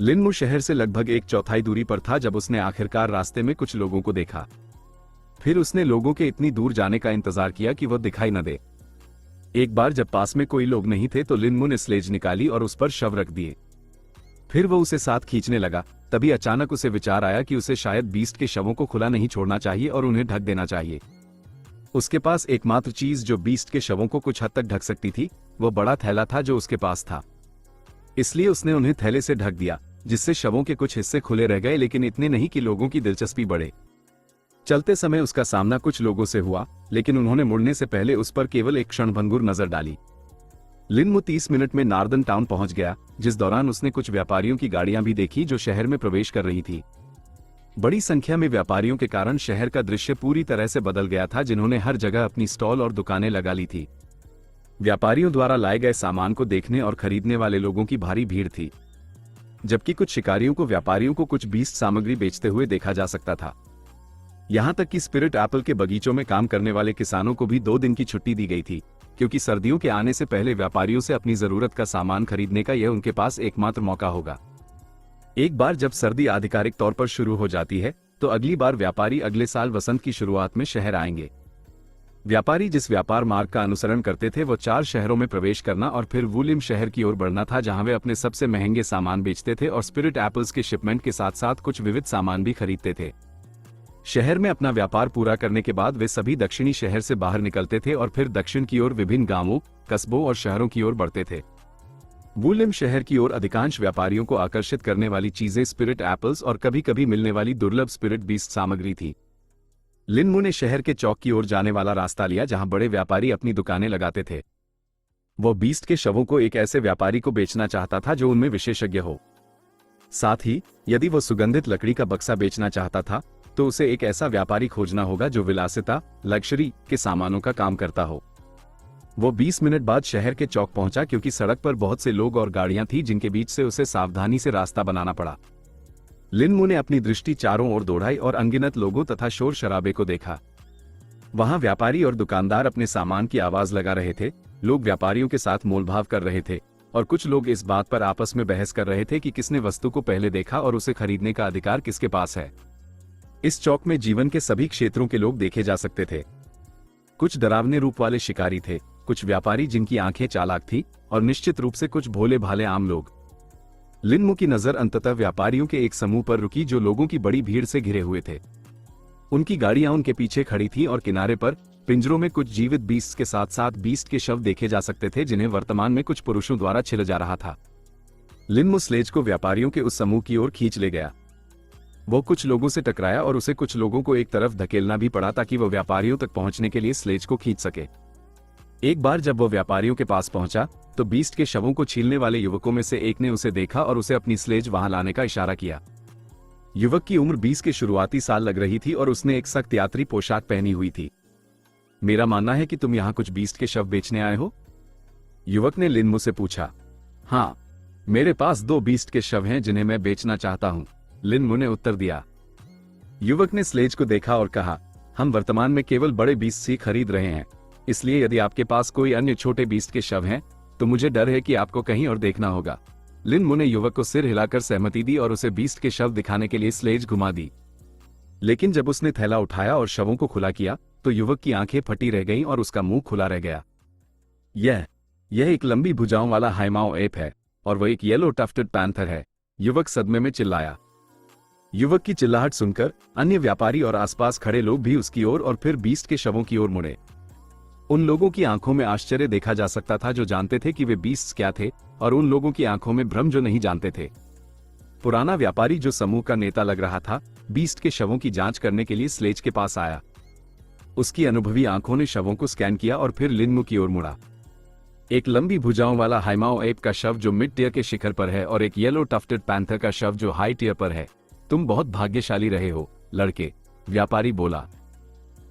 लिन मु शहर से लगभग 1/4 दूरी पर था जब उसने आखिरकार रास्ते में कुछ लोगों को देखा। फिर उसने लोगों के इतनी दूर जाने का इंतजार किया कि वह दिखाई न दे। एक बार जब पास में कोई लोग नहीं थे, तो लिन मु ने स्लेज निकाली और उस पर शव रख दिए। फिर वह उसे साथ खींचने लगा। तभी अचानक उसे विचार आया कि उसे शायद बीस्ट के शवों को खुला नहीं छोड़ना चाहिए और उन्हें ढक देना चाहिए। उसके पास एकमात्र चीज जो बीस्ट के शवों को कुछ हद तक ढक सकती थी, वह बड़ा थैला था जो उसके पास था। इसलिए उसने उन्हें थैले से ढक दिया, जिससे शवों के कुछ हिस्से खुले रह गए, लेकिन इतने नहीं कि लोगों की दिलचस्पी बढ़े। चलते समय उसका सामना कुछ लोगों से हुआ, लेकिन उन्होंने मुड़ने से पहले उस पर केवल एक क्षणभंगुर नजर डाली। लिन मु 30 मिनट में नार्दन टाउन पहुंच गया, जिस दौरान उसने कुछ व्यापारियों की गाड़ियां भी देखी जो शहर में प्रवेश कर रही थी। बड़ी संख्या में व्यापारियों के कारण शहर का दृश्य पूरी तरह से बदल गया था, जिन्होंने हर जगह अपनी स्टॉल और दुकानें लगा ली थी। व्यापारियों द्वारा लाए गए सामान को देखने और खरीदने वाले लोगों की भारी भीड़ थी, जबकि कुछ शिकारियों को व्यापारियों को कुछ बीस्ट सामग्री बेचते हुए देखा जा सकता था। यहां तक कि स्पिरिट एप्पल के बगीचों में काम करने वाले किसानों को भी 2 दिन की छुट्टी दी गई थी, क्योंकि सर्दियों के आने से पहले व्यापारियों से अपनी जरूरत का सामान खरीदने का यह उनके पास एकमात्र मौका होगा। एक बार जब सर्दी आधिकारिक तौर पर शुरू हो जाती है, तो अगली बार व्यापारी अगले साल वसंत की शुरुआत में शहर आएंगे। व्यापारी जिस व्यापार मार्ग का अनुसरण करते थे, वो 4 शहरों में प्रवेश करना और फिर वुलिम शहर की ओर बढ़ना था, जहां वे अपने सबसे महंगे सामान बेचते थे और स्पिरिट एप्पल्स के शिपमेंट के साथ साथ कुछ विविध सामान भी खरीदते थे। शहर में अपना व्यापार पूरा करने के बाद वे सभी दक्षिणी शहर से बाहर निकलते थे और फिर दक्षिण की ओर विभिन्न गांवों, कस्बों और शहरों की ओर बढ़ते थे। वुलिम शहर की ओर अधिकांश व्यापारियों को आकर्षित करने वाली चीजें स्पिरिट एप्पल्स और कभी-कभी मिलने वाली दुर्लभ स्पिरिट बीस्ट सामग्री थी। लिन मु ने शहर के चौक की ओर जाने वाला रास्ता लिया, जहां बड़े व्यापारी अपनी दुकानें लगाते थे। वो बीस्ट के शवों को एक ऐसे व्यापारी को बेचना चाहता था जो उनमें विशेषज्ञ हो। साथ ही यदि वो सुगंधित लकड़ी का बक्सा बेचना चाहता था, तो उसे एक ऐसा व्यापारी खोजना होगा जो विलासिता, लग्जरी के सामानों का काम करता हो। वो 20 मिनट बाद शहर के चौक पहुंचा, क्योंकि सड़क पर बहुत से लोग और गाड़ियां थीं जिनके बीच से उसे सावधानी से रास्ता बनाना पड़ा। लिन मु ने अपनी दृष्टि चारों ओर दौड़ाई और अनगिनत लोगों तथा शोर शराबे को देखा। वहां व्यापारी और दुकानदार अपने सामान की आवाज लगा रहे थे, लोग व्यापारियों के साथ मोलभाव कर रहे थे और कुछ लोग इस बात पर आपस में बहस कर रहे थे कि किसने वस्तु को पहले देखा और उसे खरीदने का अधिकार किसके पास है। इस चौक में जीवन के सभी क्षेत्रों के लोग देखे जा सकते थे। कुछ डरावने रूप वाले शिकारी थे, कुछ व्यापारी जिनकी आंखें चालाक थी, और निश्चित रूप से कुछ भोले भाले आम लोग। लिन मु की नजर अंततः व्यापारियों के एक समूह पर रुकी जो लोगों की बड़ी भीड़ से घिरे हुए थे। उनकी गाड़ियां उनके पीछे खड़ी थी और किनारे पर पिंजरों में कुछ जीवित बीस्ट के साथ साथ बीस्ट के शव देखे जा सकते थे जिन्हें वर्तमान में कुछ पुरुषों द्वारा छिला जा रहा था। लिन मु स्लेज को व्यापारियों के उस समूह की ओर खींच ले गया। वो कुछ लोगों से टकराया और उसे कुछ लोगों को एक तरफ धकेलना भी पड़ा ताकि वह व्यापारियों तक पहुंचने के लिए स्लेज को खींच सके। एक बार जब वह व्यापारियों के पास पहुंचा तो बीस्ट के शवों को छीलने वाले युवकों में से एक ने उसे देखा और उसे अपनी स्लेज वहां लाने का इशारा किया। युवक की उम्र 20 के शुरुआती साल लग रही थी और उसने एक सख्त यात्री पोशाक पहनी हुई थी। मेरा मानना है कि तुम यहाँ कुछ बीस्ट के शव बेचने आए हो? युवक ने लिन मु से पूछा। हाँ, मेरे पास 2 बीस्ट के शव हैं जिन्हें मैं बेचना चाहता हूँ, लिन मु ने उत्तर दिया। युवक ने स्लेज को देखा और कहा, हम वर्तमान में केवल बड़े बीस्ट ही खरीद रहे हैं, इसलिए यदि आपके पास कोई अन्य छोटे बीस्ट के शव हैं तो मुझे डर है कि आपको कहीं और देखना होगा। लिन मु ने युवक को सिर हिलाकर सहमति दी और उसे बीस्ट के शव दिखाने के लिए स्लेज घुमा दी। लेकिन जब उसने थैला उठाया और शवों को खुला किया तो युवक की आंखें फटी रह गईं और उसका मुंह खुला रह गया। यह एक लंबी भुजाओं वाला हाइमाओ एप है और वह एक येलो टफ्टेड पैंथर है, युवक सदमे में चिल्लाया। युवक की चिल्लाहट सुनकर अन्य व्यापारी और आसपास खड़े लोग भी उसकी ओर और फिर बीस्ट के शवों की ओर मुड़े। उन लोगों की आंखों में आश्चर्य देखा जा सकता था जो जानते थे कि वे बीस्ट क्या थे, और उन लोगों की आंखों में भ्रम जो नहीं जानते थे। पुराना व्यापारी जो समूह का नेता लग रहा था, बीस्ट के शवों की जांच करने के लिए स्लेज के पास आया। उसकी अनुभवी आंखों ने शवों को स्कैन किया और फिर लिन मु की ओर मुड़ा। एक लंबी भुजाओं वाला हाइमाओ एप का शव जो मिड टियर के शिखर पर है और एक येलो टफ्टेड पैंथर का शव जो हाई टियर पर है। तुम बहुत भाग्यशाली रहे हो, लड़के, व्यापारी बोला।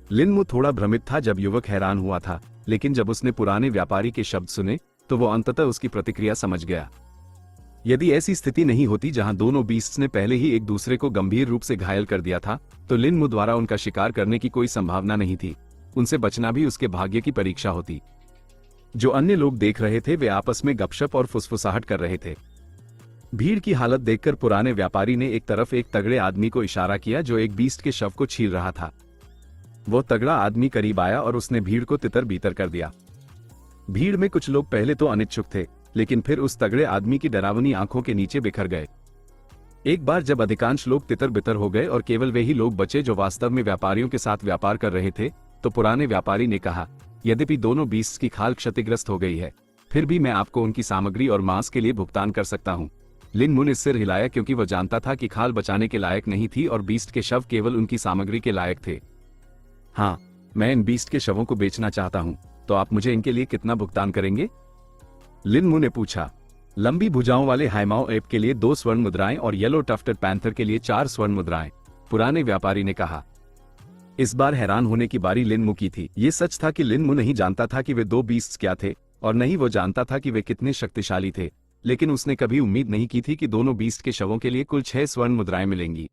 लिन मु थोड़ा भ्रमित था जब युवक हैरान हुआ था, लेकिन जब उसने पुराने व्यापारी के शब्द सुने तो वो अंततः उसकी प्रतिक्रिया समझ गया। यदि ऐसी स्थिति नहीं होती जहां दोनों बीस्ट्स ने पहले ही एक दूसरे को गंभीर रूप से घायल कर दिया था, तो लिन मु द्वारा उनका शिकार करने की कोई संभावना नहीं थी। उनसे बचना भी उसके भाग्य की परीक्षा होती। जो अन्य लोग देख रहे थे वे आपस में गपशप और फुसफुसाहट कर रहे थे। भीड़ की हालत देखकर पुराने व्यापारी ने एक तरफ एक तगड़े आदमी को इशारा किया जो एक बीस्ट के शव को छील रहा था। वो तगड़ा आदमी करीब आया और उसने भीड़ को तितर बीतर कर दिया। भीड़ में कुछ लोग पहले तो अनिच्छुक थे, लेकिन फिर उस तगड़े आदमी की डरावनी आंखों के नीचे बिखर गए। एक बार जब अधिकांश लोग तितर बितर हो गए और केवल वे ही लोग बचे जो वास्तव में व्यापारियों के साथ व्यापार कर रहे थे, तो पुराने व्यापारी ने कहा, यद्यपि दोनों बीस्ट की खाल क्षतिग्रस्त हो गई है, फिर भी मैं आपको उनकी सामग्री और मांस के लिए भुगतान कर सकता हूँ। लिन मु ने सिर हिलाया क्योंकि वह जानता था कि खाल बचाने के लायक नहीं थी और बीस्ट के शव केवल उनकी सामग्री के लायक थे। हाँ, मैं इन बीस्ट के शवों को बेचना चाहता हूँ, तो आप मुझे इनके लिए कितना भुगतान करेंगे? लिन मु ने पूछा। लंबी भुजाओं वाले हाइमाओ एप के लिए 2 स्वर्ण मुद्राएं और येलो टफ्टेड पैंथर के लिए 4 स्वर्ण मुद्राएं, पुराने व्यापारी ने कहा। इस बार हैरान होने की बारी लिन मु की थी। ये सच था कि लिन मु नहीं जानता था कि वे 2 बीस्ट्स क्या थे और नहीं वो जानता था कि वे कितने शक्तिशाली थे, लेकिन उसने कभी उम्मीद नहीं की थी कि दोनों बीस्ट के शवों के लिए कुल 6 स्वर्ण मुद्राएं मिलेंगी।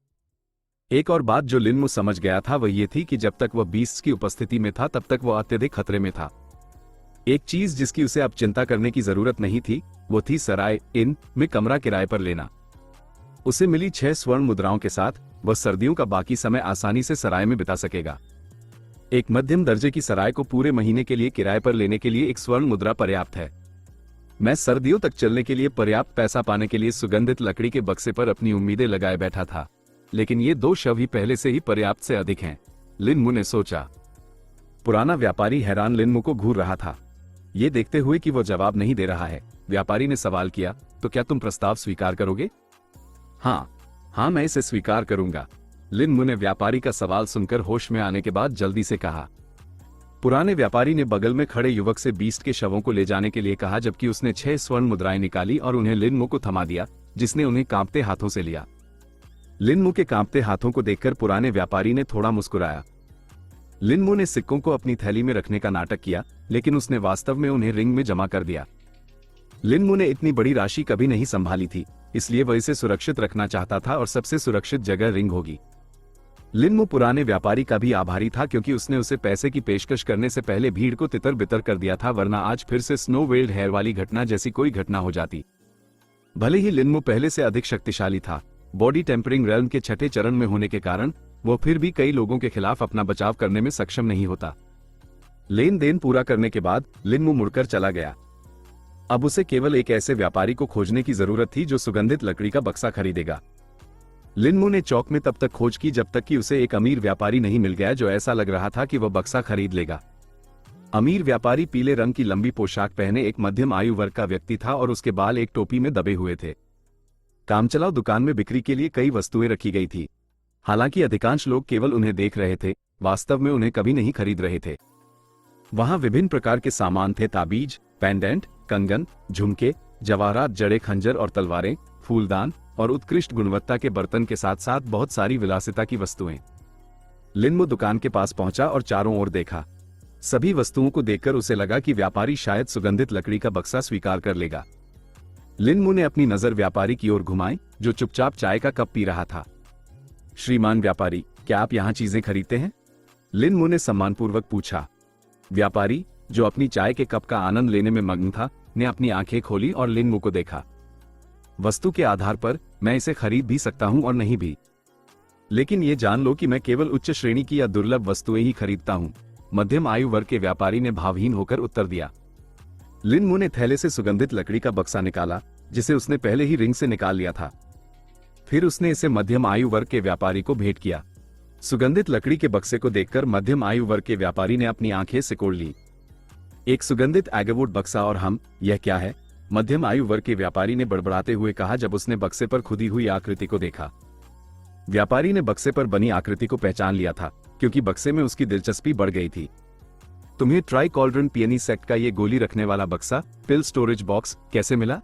एक और बात जो लिन मु समझ गया था वह ये थी कि जब तक वह बीस्ट्स की उपस्थिति में था तब तक वह अत्यधिक खतरे में था। एक चीज जिसकी उसे अब चिंता करने की जरूरत नहीं थी वो थी सराय इन में कमरा किराए पर लेना। उसे मिली 6 स्वर्ण मुद्राओं के साथ वह सर्दियों का बाकी समय आसानी से सराय में बिता सकेगा। एक मध्यम दर्जे की सराय को पूरे महीने के लिए किराए पर लेने के लिए 1 स्वर्ण मुद्रा पर्याप्त है। मैं सर्दियों तक चलने के लिए पर्याप्त पैसा पाने के लिए सुगंधित लकड़ी के बक्से पर अपनी उम्मीदें लगाए बैठा था, लेकिन ये 2 शव ही पहले से ही पर्याप्त से अधिक हैं, लिन मु ने सोचा। पुराना व्यापारी हैरान लिन मु को घूर रहा था। ये देखते हुए कि वो जवाब नहीं दे रहा है, व्यापारी ने सवाल किया, तो क्या तुम प्रस्ताव स्वीकार करोगे? हाँ, मैं इसे स्वीकार करूंगा, लिन मु ने व्यापारी का सवाल सुनकर होश में आने के बाद जल्दी से कहा। पुराने व्यापारी ने बगल में खड़े युवक से बीस्ट के शवों को ले जाने के लिए कहा, जबकि उसने 6 स्वर्ण मुद्राएं निकाली और उन्हें लिन मु को थमा दिया, जिसने उन्हें कांपते हाथों से लिया। लिन मु के कांपते हाथों को देखकर पुराने व्यापारी ने थोड़ा मुस्कुराया। लिन मु ने सिक्कों को अपनी थैली में रखने का नाटक किया, लेकिन उसने वास्तव में उन्हें रिंग में जमा कर दिया। लिन मु ने इतनी बड़ी राशि कभी नहीं संभाली थी, इसलिए वह इसे सुरक्षित रखना चाहता था और सबसे सुरक्षित जगह रिंग होगी। लिन मु पुराने व्यापारी का भी आभारी था क्योंकि उसने उसे पैसे की पेशकश करने से पहले भीड़ को तितर बितर कर दिया था, वरना आज फिर से स्नो वेल्ड हेयर वाली घटना जैसी कोई घटना हो जाती। भले ही लिन मु पहले से अधिक शक्तिशाली था, बॉडी टेम्परिंग रेल्म के 6ठे चरण में होने के कारण वो फिर भी कई लोगों के खिलाफ अपना बचाव करने में सक्षम नहीं होता। लेन देन पूरा करने के बाद लिनमू मुड़कर चला गया। अब उसे केवल एक ऐसे व्यापारी को खोजने की जरूरत थी जो सुगंधित लकड़ी का बक्सा खरीदेगा। लिनमू ने चौक में तब तक खोज की जब तक कि उसे एक अमीर व्यापारी नहीं मिल गया जो ऐसा लग रहा था कि वह बक्सा खरीद लेगा। अमीर व्यापारी पीले रंग की लंबी पोशाक पहने एक मध्यम आयु वर्ग का व्यक्ति था और उसके बाल एक टोपी में दबे हुए थे। कामचलाऊ दुकान में बिक्री के लिए कई वस्तुएं रखी गई थी। हालांकि अधिकांश लोग केवल उन्हें देख रहे थे, वास्तव में उन्हें कभी नहीं खरीद रहे थे। वहां विभिन्न प्रकार के सामान थे, ताबीज, पेंडेंट, कंगन, झुमके, जवाहरात जड़े, खंजर और तलवारें, फूलदान और उत्कृष्ट गुणवत्ता के बर्तन के साथ साथ बहुत सारी विलासिता की वस्तुएं। लिनमू दुकान के पास पहुंचा और चारों ओर देखा। सभी वस्तुओं को देखकर उसे लगा कि व्यापारी शायद सुगंधित लकड़ी का बक्सा स्वीकार कर लेगा। लिनमू ने अपनी नजर व्यापारी की ओर घुमाई जो चुपचाप चाय का कप पी रहा था। श्रीमान व्यापारी, क्या आप यहाँ चीजें खरीदते हैं? लिनमू ने सम्मानपूर्वक पूछा। व्यापारी, जो अपनी चाय के कप का आनंद लेने में मग्न था, ने अपनी आंखें खोली और लिनमू को देखा। वस्तु के आधार पर मैं इसे खरीद भी सकता हूं और नहीं भी, लेकिन ये जान लो कि मैं केवल उच्च श्रेणी की या दुर्लभ वस्तुएं ही खरीदता हूं, मध्यम आयु वर्ग के व्यापारी ने भावहीन होकर उत्तर दिया। लिनमू ने थैले से सुगंधित लकड़ी का बक्सा निकाला जिसे उसने पहले ही रिंग से निकाल लिया था। फिर उसने इसे मध्यम आयु वर्ग के व्यापारी को भेंट किया। सुगंधित लकड़ी के बक्से को देखकर मध्यम आयु वर्ग के व्यापारी ने अपनी आंखें सिकोड़ ली। एक सुगंधित एगवुड बक्सा और हम, यह क्या है? मध्यम आयु वर्ग के व्यापारी ने बड़बड़ाते हुए कहा जब उसने बक्से पर खुदी हुई आकृति को देखा। व्यापारी ने बक्से पर बनी आकृति को पहचान लिया था क्योंकि बक्से में उसकी दिलचस्पी बढ़ गई थी। तुम्हें ट्राई कॉल्ड्रन पियनी सेक्ट का ये गोली रखने वाला बक्सा, पिल स्टोरेज बॉक्स, कैसे मिला?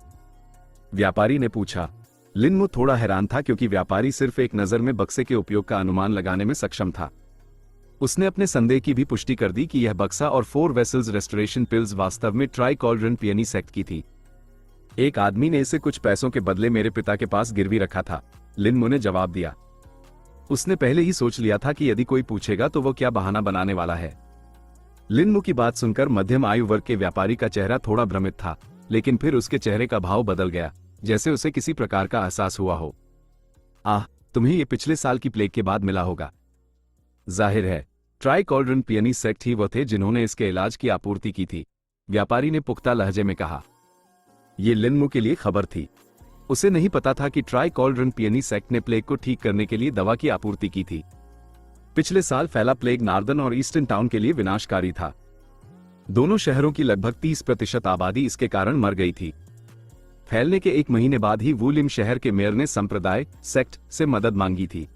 व्यापारी ने पूछा। लिनमू थोड़ा हैरान था क्योंकि व्यापारी सिर्फ एक नजर में बक्से के उपयोग का अनुमान लगाने में सक्षम था। उसने अपने संदेह की भी पुष्टि कर दी कि यह बक्सा और 4 वेसल्स रेस्टोरेशन पिल्स वास्तव में ट्राई कॉल्ड्रन पियनी सेक्ट की थी। एक आदमी ने इसे कुछ पैसों के बदले मेरे पिता के पास गिरवी रखा था, लिनमू ने जवाब दिया। उसने पहले ही सोच लिया था कि यदि कोई पूछेगा तो वो क्या बहाना बनाने वाला है। लिनमू की बात सुनकर मध्यम आयु वर्ग के व्यापारी का चेहरा थोड़ा भ्रमित था, लेकिन फिर उसके चेहरे का भाव बदल गया, जैसे उसे किसी प्रकार का एहसास हुआ हो। आह, तुम्हें ये पिछले साल की प्लेग के बाद मिला होगा। जाहिर है, ट्राई कॉल्ड्रन पियनी सेक्ट ही वो थे जिन्होंने इसके इलाज की आपूर्ति की थी, व्यापारी ने पुख्ता लहजे में कहा। ये लिनमू के लिए खबर थी। उसे नहीं पता था कि ट्राई कॉल्ड्रन पियनी सेक्ट ने प्लेग को ठीक करने के लिए दवा की आपूर्ति की थी। पिछले साल फैला प्लेग नार्दर्न और ईस्टर्न टाउन के लिए विनाशकारी था। दोनों शहरों की लगभग 30% आबादी इसके कारण मर गई थी। फैलने के 1 महीने बाद ही वुलिम शहर के मेयर ने संप्रदाय सेक्ट से मदद मांगी थी।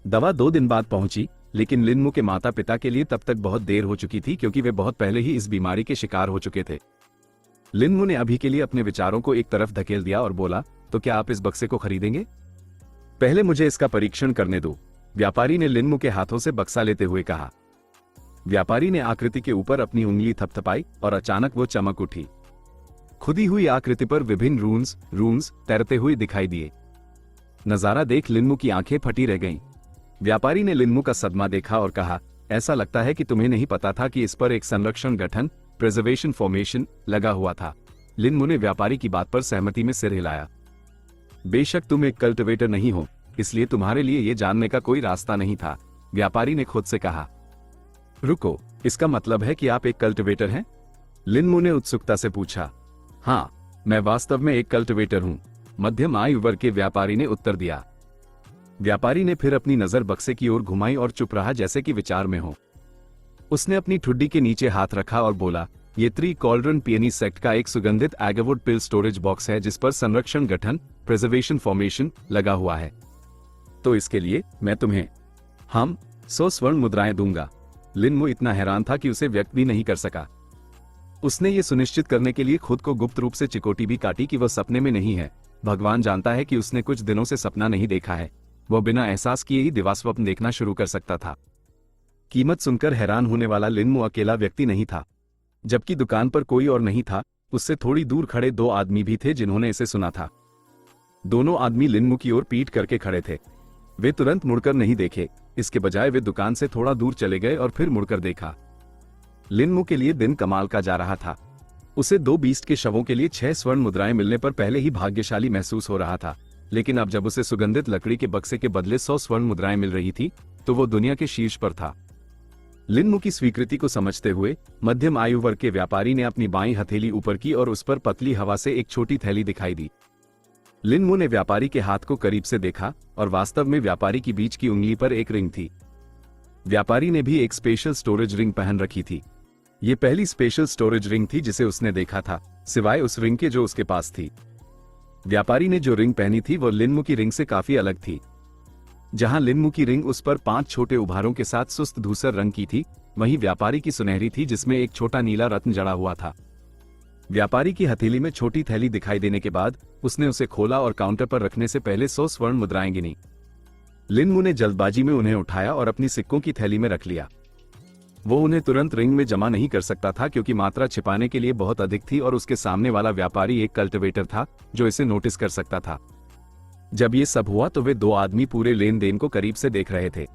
दवा 2 दिन बाद पहुंची, लेकिन लिनमू के माता पिता के लिए तब तक बहुत देर हो चुकी थी क्योंकि वे बहुत पहले ही इस बीमारी के शिकार हो चुके थे। लिनमू ने अभी के लिए अपने विचारों को एक तरफ धकेल दिया और बोला, तो क्या आप इस बक्से को खरीदेंगे? पहले मुझे इसका परीक्षण करने दो, व्यापारी ने लिनमू के हाथों से बक्सा लेते हुए कहा। व्यापारी ने आकृति के ऊपर अपनी उंगली थपथपाई और अचानक वो चमक उठी। खुदी हुई आकृति पर विभिन्न रून्स तैरते हुए दिखाई दिए। नजारा देख लिनमू की आंखें फटी रह गईं। व्यापारी ने लिनमू का सदमा देखा और कहा, ऐसा लगता है कि तुम्हें नहीं पता था कि इस पर एक संरक्षण गठन, प्रिजर्वेशन फॉर्मेशन, लगा हुआ था। लिनमू ने व्यापारी की बात पर सहमति में सिर हिलाया। बेशक तुम एक कल्टिवेटर नहीं हो, इसलिए तुम्हारे लिए यह जानने का कोई रास्ता नहीं था, व्यापारी ने खुद से कहा। रुको, इसका मतलब है कि आप एक कल्टिवेटर हैं? लिनमू ने उत्सुकता से पूछा। हाँ, मैं वास्तव में एक कल्टिवेटर हूं, मध्यम आयु वर्ग के व्यापारी ने उत्तर दिया। व्यापारी ने फिर अपनी नजर बक्से की ओर घुमाई और चुप रहा जैसे कि विचार में हो। उसने अपनी ठुड्डी के नीचे हाथ रखा और बोला, ये ट्राई कॉल्ड्रन पियनी सेक्ट का एक सुगंधित एगवुड पिल स्टोरेज बॉक्स है जिस पर संरक्षण गठन, प्रिजर्वेशन फॉर्मेशन, लगा हुआ है। तो इसके लिए मैं तुम्हें 100 स्वर्ण मुद्राएं दूंगा। लिनमू इतना हैरान था कि उसे व्यक्त भी नहीं कर सका। उसने ये सुनिश्चित करने के लिए खुद को गुप्त रूप से चिकोटी भी काटी कि वह सपने में नहीं है। भगवान जानता है कि उसने कुछ दिनों से सपना नहीं देखा है। वह बिना एहसास किए ही दिवास्वप्न देखना शुरू कर सकता था। कीमत सुनकर हैरान होने वाला लिनमू अकेला व्यक्ति नहीं था। जबकि दुकान पर कोई और नहीं था, उससे थोड़ी दूर खड़े 2 आदमी भी थे जिन्होंने इसे सुना था। दोनों आदमी लिनमू की ओर पीठ करके खड़े थे। वे तुरंत मुड़कर नहीं देखे, इसके बजाय वे दुकान से थोड़ा दूर चले गए और फिर मुड़कर देखा। लिनमू के लिए दिन कमाल का जा रहा था। उसे 2 बीस्ट के शवों के लिए 6 स्वर्ण मुद्राएं मिलने पर पहले ही भाग्यशाली महसूस हो रहा था, लेकिन अब जब उसे सुगंधित लकड़ी के बक्से के बदले 100 स्वर्ण मुद्राएं मिल रही थी, तो वो दुनिया के शीर्ष पर था। लिन मू की स्वीकृति को समझते हुए मध्यम आयु वर्ग के व्यापारी ने अपनी बाईं हथेली ऊपर की और उस पर पतली हवा से एक छोटी थैली दिखाई दी। लिन मू ने व्यापारी के हाथ को करीब से देखा और वास्तव में व्यापारी की बीच की उंगली पर एक रिंग थी। व्यापारी ने भी एक स्पेशल स्टोरेज रिंग पहन रखी थी। ये पहली स्पेशल स्टोरेज रिंग थी जिसे उसने देखा था, सिवाय उस रिंग के जो उसके पास थी। व्यापारी ने जो रिंग पहनी थी वो लिन मू की रिंग से काफी अलग थी। जहां लिन मू की रिंग उस पर 5 छोटे उभारों के साथ सुस्त धूसर रंग की थी, वहीं व्यापारी की सुनहरी थी जिसमें एक छोटा नीला रत्न जड़ा हुआ था। व्यापारी की हथेली में छोटी थैली दिखाई देने के बाद उसने उसे खोला और काउंटर पर रखने से पहले 100 स्वर्ण मुद्राएं गिनी। लिन मू ने जल्दबाजी में उन्हें उठाया और अपनी सिक्कों की थैली में रख लिया। वो उन्हें तुरंत रिंग में जमा नहीं कर सकता था क्योंकि मात्रा छिपाने के लिए बहुत अधिक थी और उसके सामने वाला व्यापारी एक कल्टिवेटर था जो इसे नोटिस कर सकता था। जब ये सब हुआ तो वे 2 आदमी पूरे लेन देन को करीब से देख रहे थे।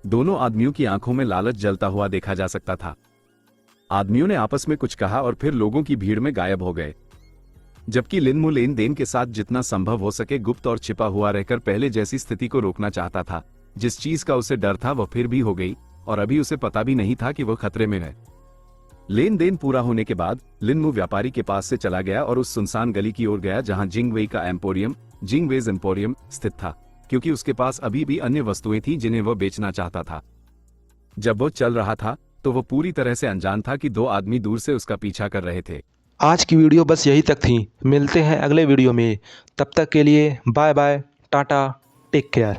दोनों आदमियों की आंखों में लालच जलता हुआ देखा जा सकता था। आदमियों ने आपस में कुछ कहा और फिर लोगों की भीड़ में गायब हो गए। जबकि लिन मू लेन देन के साथ जितना संभव हो सके गुप्त और छिपा हुआ रहकर पहले जैसी स्थिति को रोकना चाहता था। जिस चीज का उसे डर था वह फिर भी हो गई और अभी उसे पता भी नहीं था कि वह खतरे में है। लेन देन पूरा होने के बाद लिन मू व्यापारी के पास से चला गया और उस सुनसान गली की ओर गया जहां जिंग वेई का एम्पोरियम, जिंग वेज एम्पोरियम स्थित था, क्योंकि उसके पास अभी भी अन्य वस्तुएं थीं जिन्हें वह बेचना चाहता था। जब वो चल रहा था तो वो पूरी तरह से अनजान था कि 2 आदमी दूर से उसका पीछा कर रहे थे। आज की वीडियो बस यही तक थी। मिलते हैं अगले वीडियो में। तब तक के लिए bye bye, tata, take care.